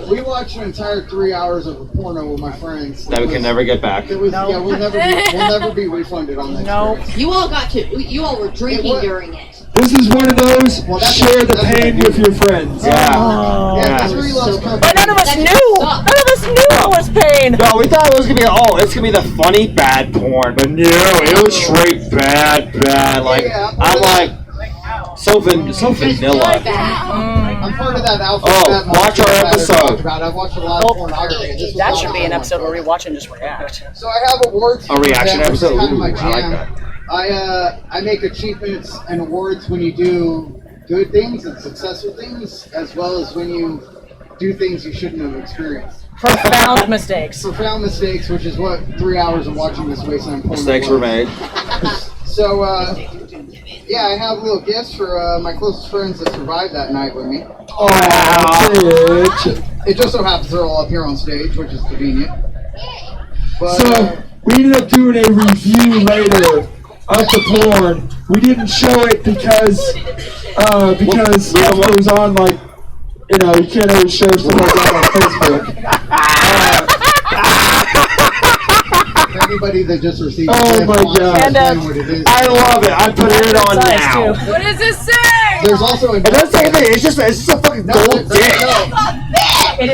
we watched an entire 3 hours of a porno with my friends. That we can never get back. It was, yeah, we'll never be refunded on that. No. You all were drinking during it. This is one of those, share the pain with your friends. Yeah. That's where he loves company. But none of us knew. None of us knew it was pain. No, we thought it was gonna be it's gonna be the funny bad porn, but no, it was straight bad. Like I'm like so vanilla. I'm part of that alpha. Watch our episode. I've watched a lot of pornography. And this was That one should of be the an ones. episode where we watch and just react. So I have awards. A reaction episode. Kind of my Ooh, I like jam. that. I make achievements and awards when you do good things and successful things, as well as when you do things you shouldn't have experienced. Profound mistakes. Profound mistakes, which is what 3 hours of watching this Wasteland porn Mistakes was. were made. So, yeah, I have little gifts for my closest friends that survived that night with me. It just so happens they're all up here on stage, which is convenient. But, So, we ended up doing a review later of the porn. We didn't show it because stuff goes on, like, you can't always show stuff like that on Facebook. for anybody that just received Oh my God. explain what it is. I love it. I put it on now. What does it say? There's also a It doesn't say anything. It's just a fucking gold dick. It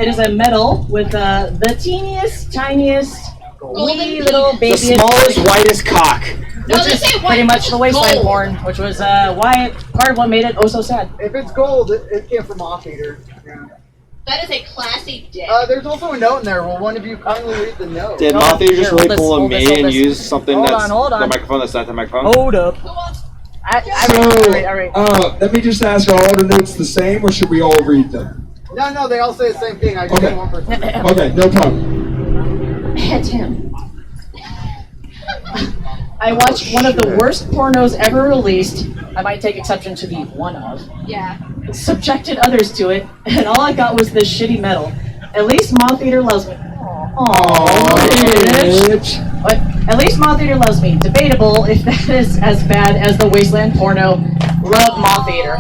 is a medal with the teeniest, tiniest, wee little The baby. smallest, whitest cock. No, Which they is say white, pretty much the wasteland gold. porn, which was part of what made it oh so sad. If it's gold, it came from Off Eater. Yeah. That is a classy dick. There's also a note in there. Will one of you kindly read the note? Did Hold Mothie on. just Here, really hold pull a this, me hold and this. use something Hold that's on, hold on. the microphone that's not the microphone? Hold up. Alright. Let me just ask, are all the notes the same, or should we all read them? No, they all say the same thing. I just Okay. need one person. Okay, no problem. Tim. I watched one of the worst pornos ever released. I might take exception to the one of. Yeah. Subjected others to it, and all I got was this shitty medal. At least Moth Eater loves me. Bitch. But at least Moth Eater loves me. Debatable if that is as bad as the Wasteland porno. Love Moth Eater.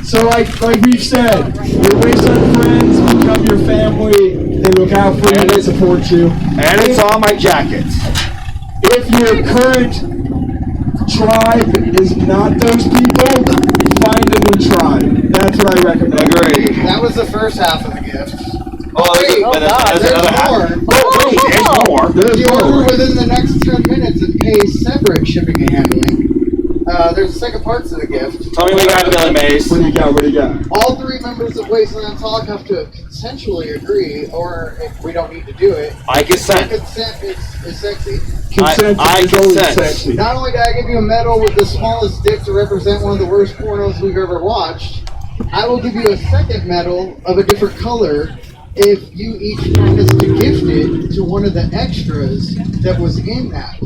So like we've said, your Wasteland friends become your family. They look out for you, they support you. And it's on my jacket. If your current tribe is not those people, find a new tribe. That's what I recommend. Agreed. That was the first half of the gift. Oh, there's another half. more. Oh, wait, there's more. If you order within the next 10 minutes and pay separate shipping and handling, there's a second part to the gift. Tell me what you got, Billy Mays. What do you got? What do you got? All three members of Wasteland Talk have to consensually agree, or if we don't need to do it, I consent. consent is sexy. Consent I is always consent. sexy. Not only did I give you a medal with the smallest dick to represent one of the worst pornos we've ever watched, I will give you a second medal of a different color if you each promise to gift it to one of the extras that was in that.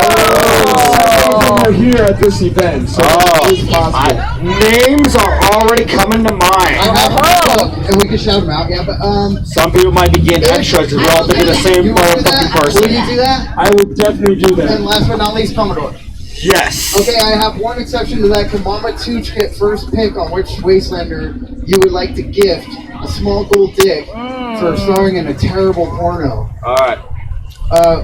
Some of them are here at this event, so it's possible. Names are already coming to mind. And we can shout them out, yeah, but Some people might be getting extras as well. They're the same motherfucking person. will you do that? I would definitely do that. And last but not least, Commodore. Yes. Okay, I have one exception to that. Can Mama Tooch get first pick on which Wastelander you would like to gift a small gold dick for starring in a terrible porno? All right.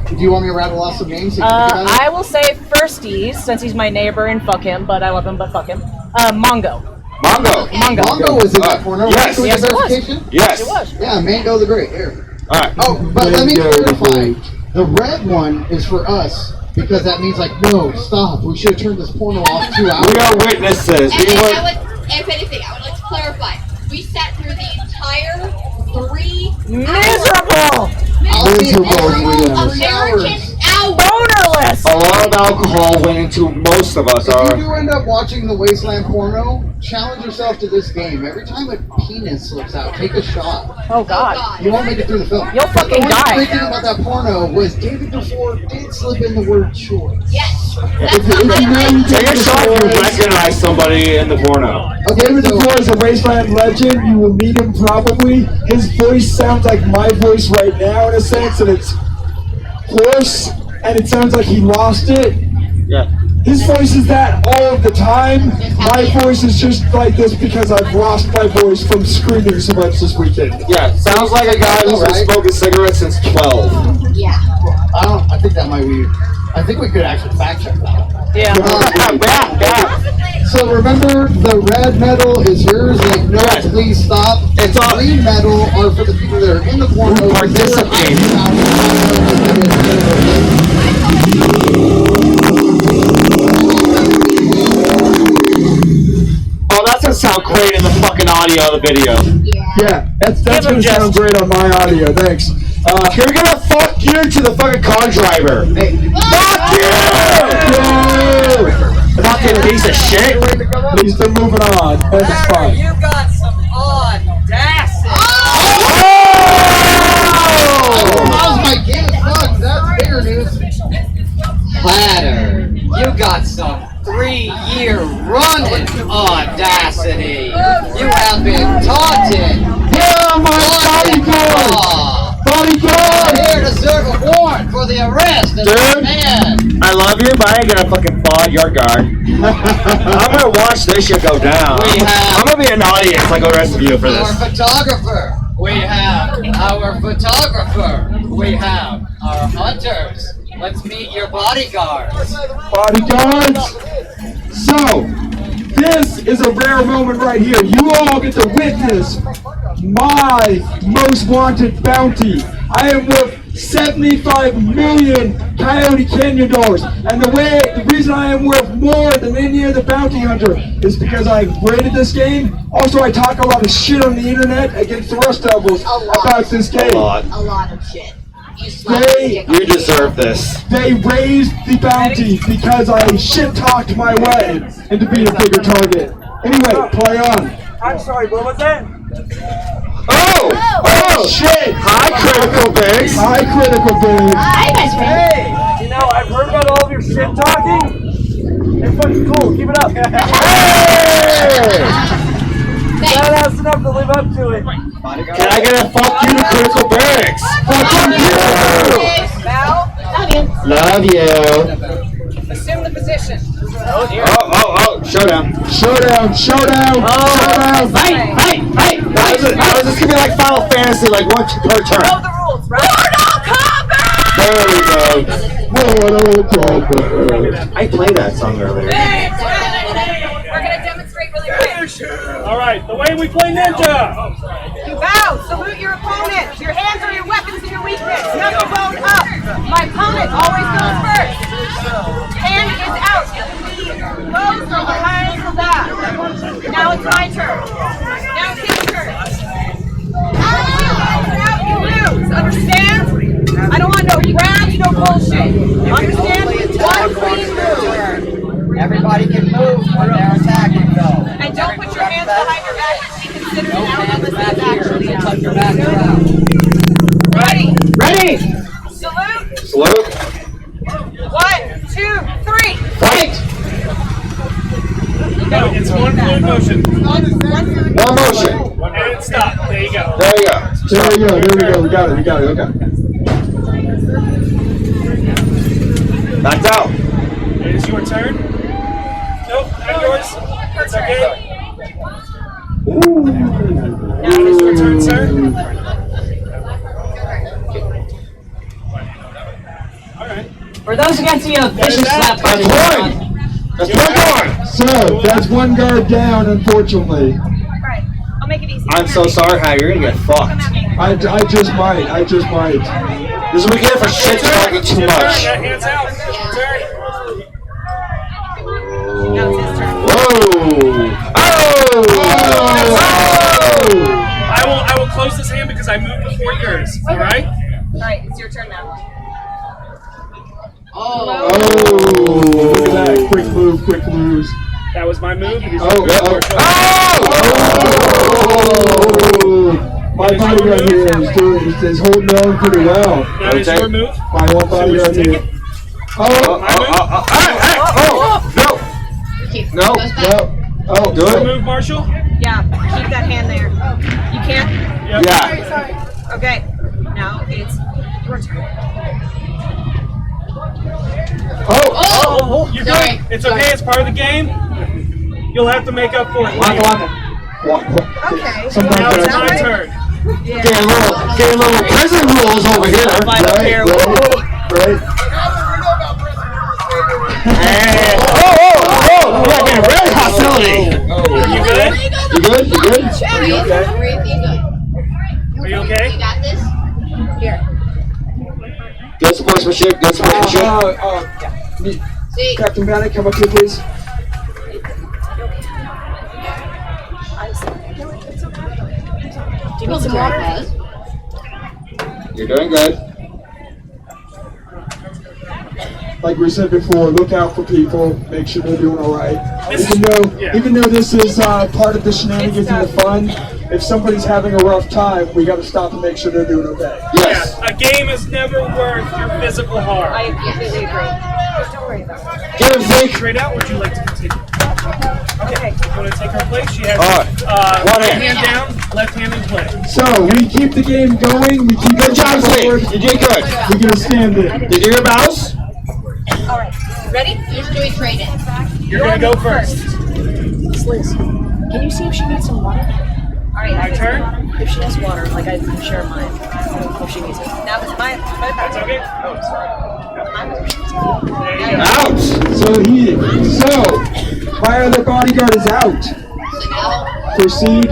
Do you want me to rattle off some names? So you can think about it? I will say Firsties, since he's my neighbor and fuck him, but I love him, but fuck him. Mongo. Mango. Mongo was in that porno. Yes. Can we Yes, get it was. verification? Yes. It was. Yeah, Mango the Great. Here. All right. Oh, but let me Mango the clarify. Great. The red one is for us because that means like, no, stop. We should have turned this porno off 2 hours. We are witnesses. And We were. if anything, I would like to clarify. We sat through the entire 3 Miserable! I'll be Miserable, miserable yeah. 3 hours. American hour. Bonerless! A lot of alcohol went into most of us. If you do end up watching the Wasteland porno, challenge yourself to this game. Every time a penis slips out, take a shot. Oh God. You won't make it through the film. You'll fucking the die. Great thing about that porno was David Dufour did slip in the word choice. Yes. If you know Take a shot if you recognize somebody in the porno. David Dufour is a Wasteland legend. You will meet him probably. His voice sounds like my voice right now in a sense, and it's hoarse, and it sounds like he lost it. Yeah. His voice is that all of the time. My voice is just like this because I've lost my voice from screaming so much this weekend. Yeah, sounds like a guy who's been smoking cigarettes since 12. Yeah. I think that might be. I think we could actually fact check that. Yeah. So remember, the red medal is yours. Like, no, please stop. It's all green medal are for the people that are in the porno. Participating. Oh, that's gonna sound great in the fucking audio of the video. Yeah, that's gonna sound great on my audio. Thanks. You're gonna fuck you to the fucking car driver. Hey. Fuck you! Fucking piece of shit. He's been moving on. That's fine. You got some audacity. How's my game? Fuck, that's bigger news. Platter, you got some 3-year running audacity. You have been taunted. Yeah, my bodyguard! Bodyguard! Here to serve a warrant for the arrest of this man. I love you, but I ain't gonna fucking fall at your guard. I'm gonna watch this shit go down. I'm gonna be an audience like the rest of you for Our this. photographer. We have our photographer. We have our hunters. Let's meet your bodyguards. Bodyguards! So, this is a rare moment right here. You all get to witness my most wanted bounty. I am worth 75 million Coyote Canyon dollars. And the reason I am worth more than any other bounty hunter is because I rated this game. Also, I talk a lot of shit on the internet against the rest of us about this game. A lot. A lot of shit. You deserve this. They raised the bounty because I shit-talked my way into being a bigger target. Anyway, play on. I'm sorry, what was that? Oh, shit! Hi, Critical Bigs! Hi, Critical Bigs! Hi, best friend. Hey! You know, I've heard about all of your shit talking. It's fucking cool. Keep it up. Hey! Badass enough to live up to it. Can I get a fuck you to Critical Bigs? Fuck you! Love you. Love you. Assume the position. Oh, showdown. Showdown, showdown, showdown. Hey! How is this gonna be like Final Fantasy, like one per turn? Know the rules, right? Mortal Kombat! There we go. Mortal Kombat. I played that song earlier. We're gonna demonstrate really quick. All right, the way we play Ninja. You bow, salute your opponent. Your hands are your weapons and your weakness. Knuckle bone up. My opponent always goes first. Hand is out. Bows are behind the back. Now it's my turn. Now it's his turn. Now you lose. Understand? I don't want no grabs, no bullshit. Understand? One clean move. Everybody can move when they're attacking, though. And don't put your hands behind your back and be considered an outlaw Back that's here. actually Tuck your back around. Ready. Salute. Salute. 1, 2, 3. Fight! It's one fluid motion. One motion. And stop. There you go. There you go. There we go. We got it. Okay. Knocked out. It is your turn. Nope, not yours. It's okay. Now it is your turn, sir. Alright. For those who can't see a vicious slap by the That's one guard. So, that's one guard down, unfortunately. Alright, I'll make it easy. I'm so sorry, how you're gonna get fucked. I just might. This is what we get for shit talking too much. Hands out. Turn. Whoa! I will close this hand because I moved before yours. Alright? Alright, it's your turn now. Oh! my move. It is Oh, your move. My bodyguard here is holding on pretty well. That is your move. My one bodyguard here. No. Oh, Your good. move, Marshall. Yeah, keep that hand there. You can't? Yep. Yeah. Okay. Now it's your turn. Oh, you're Sorry. good. It's okay. It's part of the game. You'll have to make up for it. Okay. Now it's my turn. Getting a little prison rules over here. Right. And, we're getting red hostility. You good? You good? You good? Are you okay? Are you okay? You got this? Here. Good sportsmanship. Good sportsmanship. See? Captain Bannock, come up here, please. Do you need some water? You're doing good. Like we said before, look out for people. Make sure they're doing all right. This Even though this is part of the shenanigans and the fun, if somebody's having a rough time, we got to stop and make sure they're doing okay. Yes. Yeah, a game is never worth your physical harm. I completely agree. Don't worry about it. Get him, Zeke. Straight out, would you like to continue? Okay, you want to take her place? She has One right hand. hand down, left hand in play. So we keep the game going. We keep Good job, forward. Zeke. You did good. We're gonna stand in. Did you do your mouse? All right. Ready? Who's doing training? You're going to go first. Liz, can you see if she needs some water? All right. My turn? If she has water, like I can share mine. If she needs it. Now it's my That's okay. Oh, sorry. There you go. Out. So my other bodyguard is out. So now, Proceed.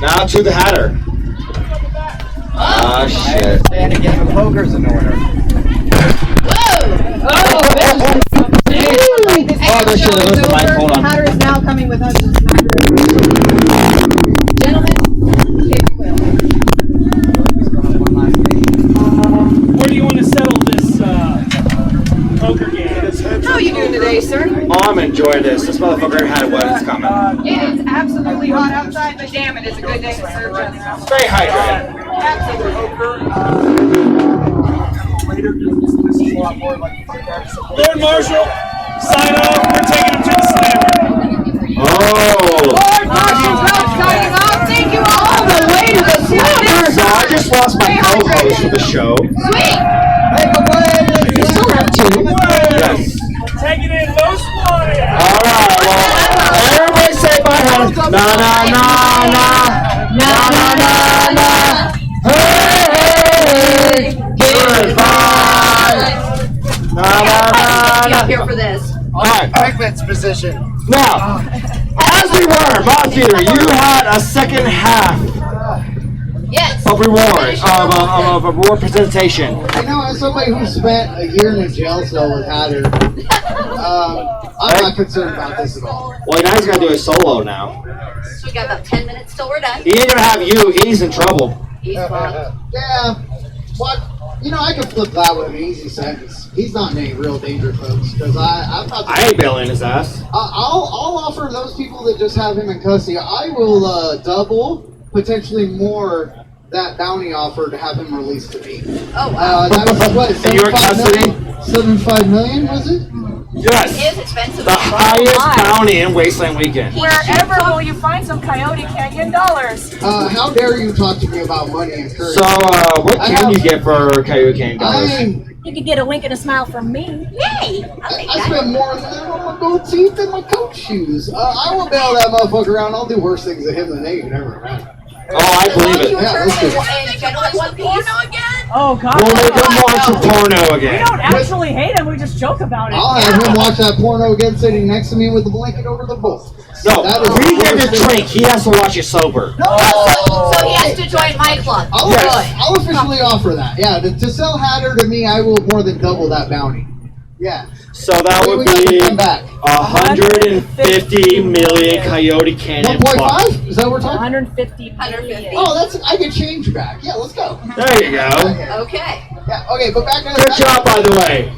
Now to the Hatter. Ah, shit. And again, the poker's in order. whoa! Oh, this shit is the mic. Hold on. Hatter is now coming with us. Gentlemen, Where do you want to settle this poker game? How are you doing today, sir? Oh, I'm enjoying this. This motherfucker had what is coming. It is absolutely hot outside, but damn it, it's a good day to serve justice. Stay hydrated. Lord Marshall, sign off. We're taking him to the slammer. Oh. Lord Marshall's not signing off. Thank you all the way to the slammer. So I just lost my co-host for the show. sweet! You still have two. Yes. Taking in most wanted. Alright, well, everybody say bye, honey. Na na na na. Na na na na. Hey, goodbye. Na na na I'm na. here for this. Alright. Pigment's position. Now, as we were, Bob Theater, you had a second half Yes. of reward, of a reward presentation. You know, as somebody who spent a year in a jail cell with Hatter, I'm not concerned about this at all. Well, now he's gonna do a solo now. So we got about 10 minutes till we're done. He ain't gonna have you. He's in trouble. He's fine. Yeah, what? You know, I could flip that with an easy sentence. He's not in any real danger, folks, because I'm not. I ain't bailing his ass. I'll offer those people that just have him in custody. I will double, potentially more, that bounty offer to have him released to me. Oh, wow. That was what? In your 75 million, was it? Yes. It is expensive. The highest bounty in Wasteland Weekend. Wherever will you find some Coyote Canyon dollars? How dare you talk to me about money and currency? So, what can you get for Coyote Canyon dollars? You could get a wink and a smile from me. Yay! I spent more than that on my gold teeth and my coat shoes. I will bail that motherfucker out. I'll do worse things to him than they can ever imagine. Oh, I believe it. Yeah, let's do it. Oh God. We'll make him watch a porno We again. don't actually hate him. We just joke about it. I'll have him watch that porno again sitting next to me with the blanket over the bowl. No, That is we the get worst to thing. drink. He has to watch it sober. So he has to join my club. I'll officially offer that. Yeah, to sell Hatter to me, I will more than double that bounty. Yeah. So that would We got to be come back. 150 million Coyote Canyon bucks. 1.5? Is that what we're talking? 150 million. Oh, I get change back. Yeah, let's go. There you go. Okay. Yeah. Okay, but back to Good job, by the way.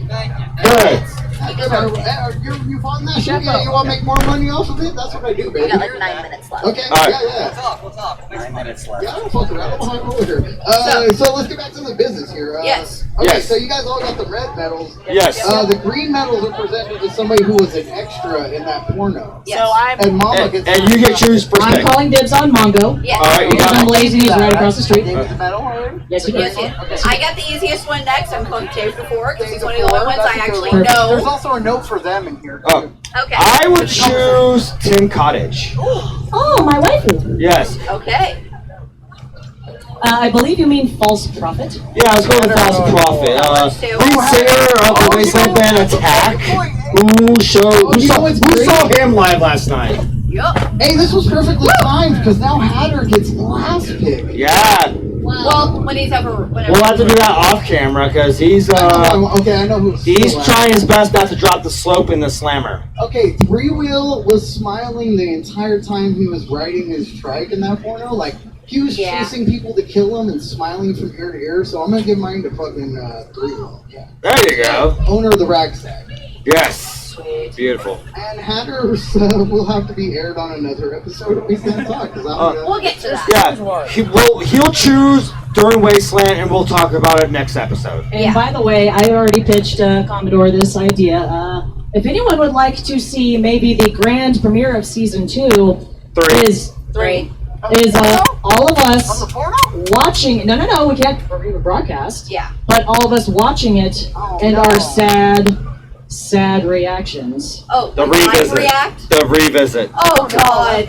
Good. You fought that shit? Yeah, you want to make more money off of it? That's what I do, baby. We got like 9 minutes left. Okay, All right. yeah. What's up? 9 minutes left. Yeah, I don't fuck around. I'm behind over here. So let's get back to the business here. Yes. Okay, Yes. so you guys all got the red medals. Yes. The green medals are presented to somebody who was an extra in that porno. Yes. So I'm. And Mama gets. And you get choose first I'm pick. calling dibs on Mongo. Yes. All right, you Because got I'm it. lazy and he's right across the street. They get the medal already? Yes, you Yes, can. yes. I got the easiest one next. I'm calling Dave before because he's one of the only ones I actually There's know. also a note for them in here. Oh. Okay. I would choose Tim Cottage. Oh, my waifu. Yes. Okay. I believe you mean false prophet. Yeah, I was going with False Prophet. Lead singer of the Wasteland band Attack. Who saw him live last night? Yup. Hey, this was perfectly timed because now Hatter gets last pick. Yeah. Well, when he's ever. We'll have to do that off camera because he's Okay, I know who's. he's still trying his best not to drop the slope in the slammer. Okay, Three Wheel was smiling the entire time he was riding his trike in that porno. Like, he was chasing people to kill him and smiling from ear to ear, so I'm gonna give mine to fucking Three Wheel. Yeah. There you go. Owner of the Ragstack. Yes. Beautiful. And Hatters will have to be aired on another episode of Wasteland Talk. We'll get to that. Yeah. He'll choose during Wasteland and we'll talk about it next episode. And by the way, I already pitched Commodore this idea. If anyone would like to see maybe the grand premiere of season 2, is all of us watching. No, we can't broadcast. Yeah. But all of us watching it and our sad reactions. Oh, The live revisit. react? The revisit. Oh, God.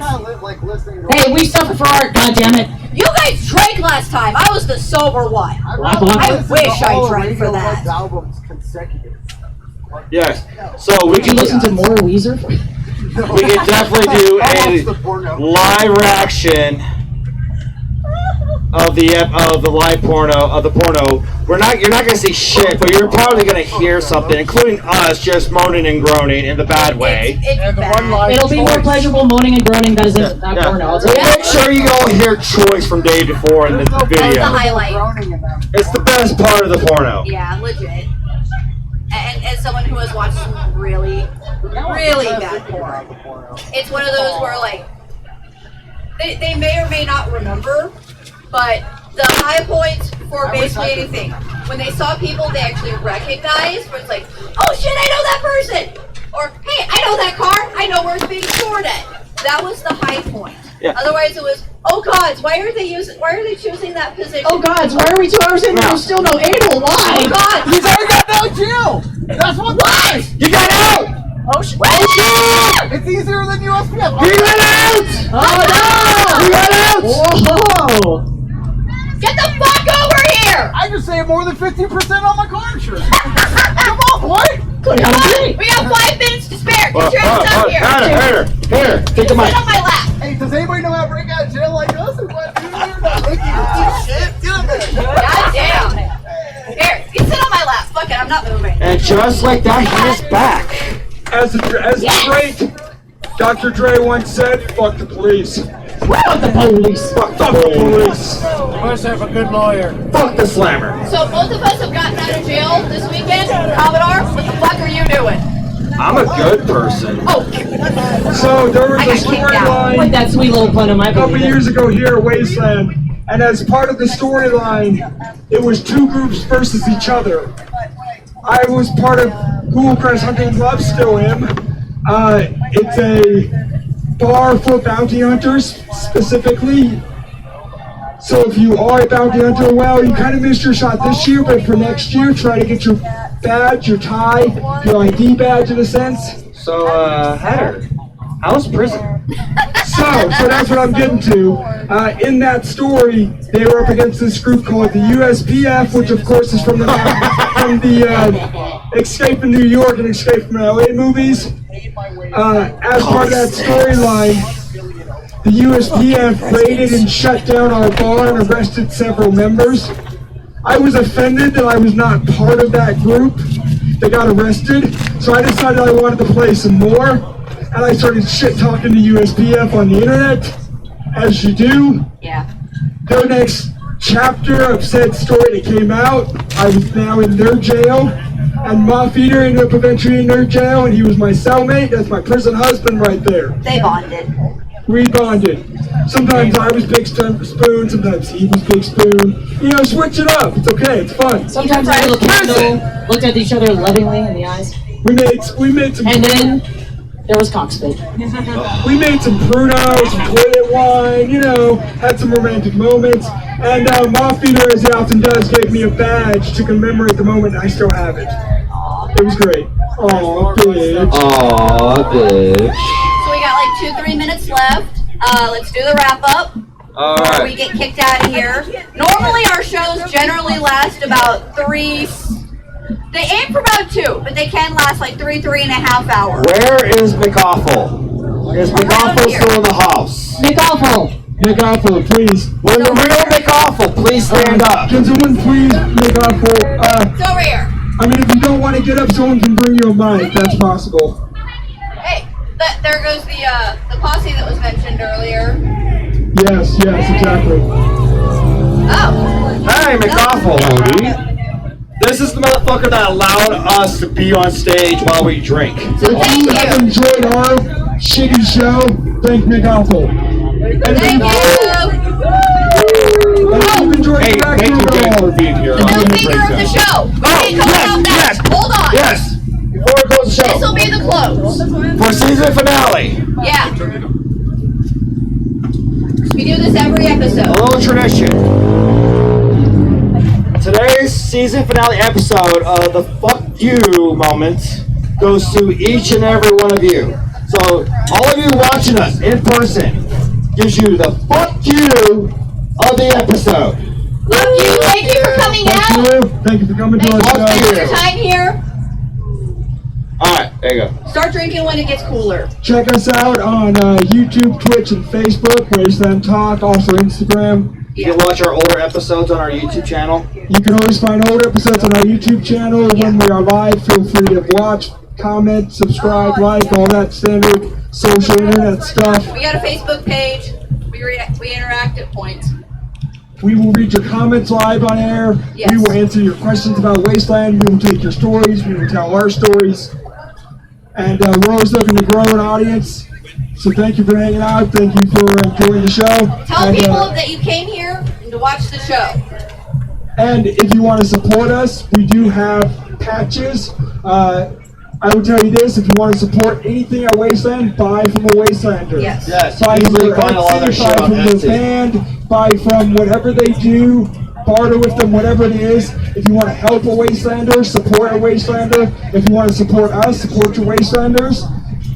Hey, we suffer for art, goddammit. You guys drank last time. I was the sober one. I wish I drank for that. Albums consecutive. Yes. So we Would you can listen to more Weezer? we can definitely do a live reaction of the live porno of the porno. You're not gonna see shit, but you're probably gonna hear something, including us just moaning and groaning in the bad way. It'll be more pleasurable moaning and groaning that isn't that porno. I'll tell you. Make sure you all hear Choice from Dave before in the That was the video. highlight. It's the best part of the porno. Yeah, legit. And as someone who has watched some really bad porn, it's one of those where, like, they may or may not remember, but the high points for basically anything, when they saw people they actually recognized, where it's like, oh shit, I know that person! Or, hey, I know that car! I know where it's being stored at! That was the high point. Yeah. Otherwise it was, oh gods, why are they choosing that position? Oh gods, why are we 2 hours in and there's still no anal? Why? Oh god! He's already got no jail! That's what Why? You got out! Oh shit! It's easier than USPS. You got out! Oh no! You got out! Whoa! Get the fuck over here! I just saved more than 50% on my car insurance. Come on, boy! Good Come on, on, we have 5 minutes to spare. Get your ass up here. Here, take the Sit mic. on my lap. Hey, does anybody know how to break out of jail like us? Or what? You're not making shit. God damn. Here, you sit on my lap. Fuck it, I'm not moving. And just like that, he is back. As the great Dr. Dre once said, fuck the police. Fuck the police! Fuck the police. You must have a good lawyer. Fuck the slammer. So both of us have gotten out of jail this weekend. Commodore, what the fuck are you doing? I'm a good person. Oh. So there was I a got kicked out. storyline With that sweet little pun on my a couple baby. years ago here at Wasteland, and as part of the storyline, it was 2 groups versus each other. I was part of Cool Crest Hunting Club, still am. It's a bar for bounty hunters, specifically. So if you are a bounty hunter, well, you kind of missed your shot this year, but for next year, try to get your badge, your tie, your ID badge in a sense. So, Hatter, how's prison? So that's what I'm getting to. In that story, they were up against this group called the USPF, which of course is from the Escape from New York and Escape from LA movies. As part of that storyline, the USPF raided and shut down our bar and arrested several members. I was offended that I was not part of that group that got arrested, so I decided I wanted to play some more, and I started shit-talking to USPF on the internet, as you do. Yeah. The next chapter of said story that came out, I was now in their jail, And Moth Eater ended up eventually in nerd jail, and he was my cellmate. That's my prison husband right there. They bonded. We bonded. Sometimes I was Big Spoon, sometimes he was Big Spoon. You know, switch it up. It's okay. It's fun. Sometimes we looked at each other lovingly in the eyes. We made some. And then there was cockspit. We made some Pruno, some toilet wine, you know, had some romantic moments. And Moth Eater, as he often does, gave me a badge to commemorate the moment, and I still have it. It was great. Aw, bitch. Aw, bitch. So we got like 2-3 minutes left. Let's do the wrap up. All Before right. we get kicked out of here. Normally our shows generally last about 3. They aim for about 2, but they can last like 3.5 hours. Where is McAwful? Is McAwful still in the house? McAwful! McAwful, please. When the real McAwful, please stand up. Can someone please McAwful? It's over here. I mean, if you don't want to get up, someone can bring you a mic. That's possible. Hey, there goes the posse that was mentioned earlier. Yes, exactly. Oh. Hey, McAwful. This is the motherfucker that allowed us to be on stage while we drink. So thank you. I've enjoyed our shitty show. Thank McAwful. Thank you. Hey, thank you guys for being here. The new figure of the show. We can't close out next. Hold on. Yes. Before we close the show. This will be the close. For season finale. Yeah. We do this every episode. A little tradition. Today's season finale episode of the Fuck You moment goes to each and every one of you. So, all of you watching us in person gives you the Fuck You of the episode. Fuck you. Thank you for coming out. Thank you for coming to our Thank you for show. your time here. Alright, there you go. Start drinking when it gets cooler. Check us out on YouTube, Twitch, and Facebook. Wasteland Talk, also Instagram. You can watch our older episodes on our YouTube channel. You can always find older episodes on our YouTube channel. When we are live, feel free to watch, comment, subscribe, like, all that standard social internet stuff. We got a Facebook page. We interact at points. We will read your comments live on air. Yes. We will answer your questions about Wasteland. We will take your stories. We will tell our stories. And we're always looking to grow an audience. So thank you for hanging out. Thank you for enjoying the show. Tell and, people that you came here and to watch the show. And if you want to support us, we do have patches. I will tell you this, if you want to support anything at Wasteland, buy from a Wastelander. Yes. Yes, Buy from easily their find a lot of their Etsy, shit buy on from their Etsy. band, buy from whatever they do, barter with them, whatever it is. If you want to help a Wastelander, support a Wastelander. If you want to support us, support your Wastelanders.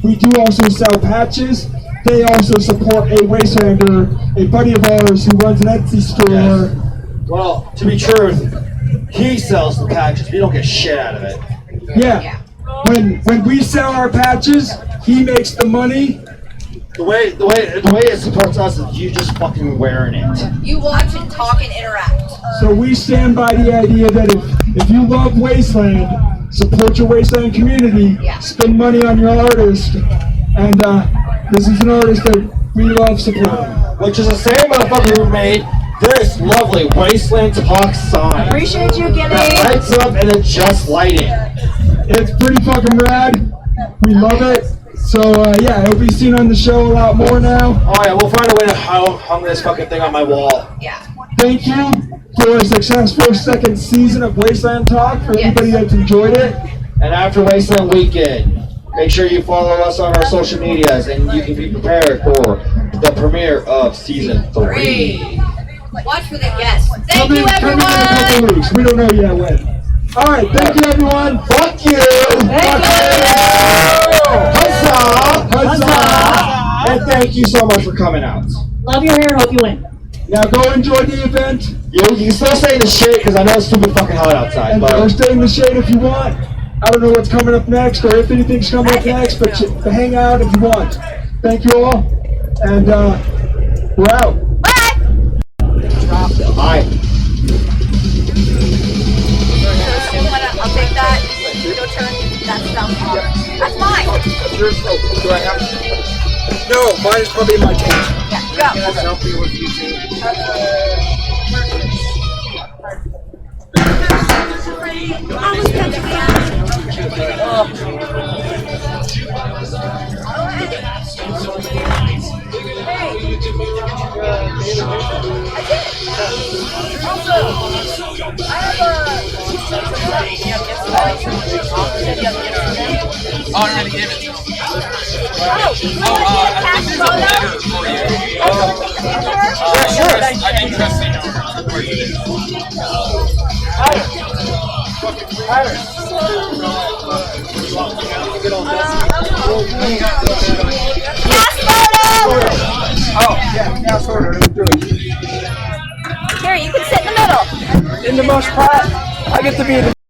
We do also sell patches. They also support a Wastelander, a buddy of ours who runs an Etsy store. Yes. Well, to be true, he sells the patches. We don't get shit out of it. Yeah. When we sell our patches, he makes the money. The way it supports us is you just fucking wearing it. You watch and talk and interact. So we stand by the idea that if you love Wasteland, support your Wasteland community, spend money on your artist, and this is an artist that we love supporting. Which is the same motherfucker who made this lovely Wasteland Talk sign. Appreciate you, Gilly. That lights up and it's just lighting. It's pretty fucking rad. We love it. So yeah, it'll be seen on the show a lot more now. Oh yeah, we'll find a way to hung this fucking thing on my wall. Yeah. Thank you for a successful second season of Wasteland Talk for anybody that's enjoyed it. And after Wasteland Weekend, make sure you follow us on our social medias and you can be prepared for the premiere of season 3. Watch for the guests. Thank Coming you, in a everyone. couple weeks. We don't know yet when. Alright, thank you everyone. Fuck you! Fuck you! Huzzah! Huzzah! And thank you so much for coming out. Love your hair, hope you win. Now go enjoy the event. You can still stay in the shade because I know it's stupid fucking hot outside. And But stay in the shade if you want. I don't know what's coming up next or if anything's coming up next, but hang out if you want. Thank you all. And we're out. Bye. Bye. I'll take that. Go turn. That's down. That's mine. Do I have? No, mine is probably in my case. Yeah, go. Selfie with you too. I was catching Oh, I'm gonna give it to him. I think there's a letter for you. Sure. I didn't trust Oh, yeah, fast order. Let's do it. Here, you can sit in the middle. In the most part, I get to be in the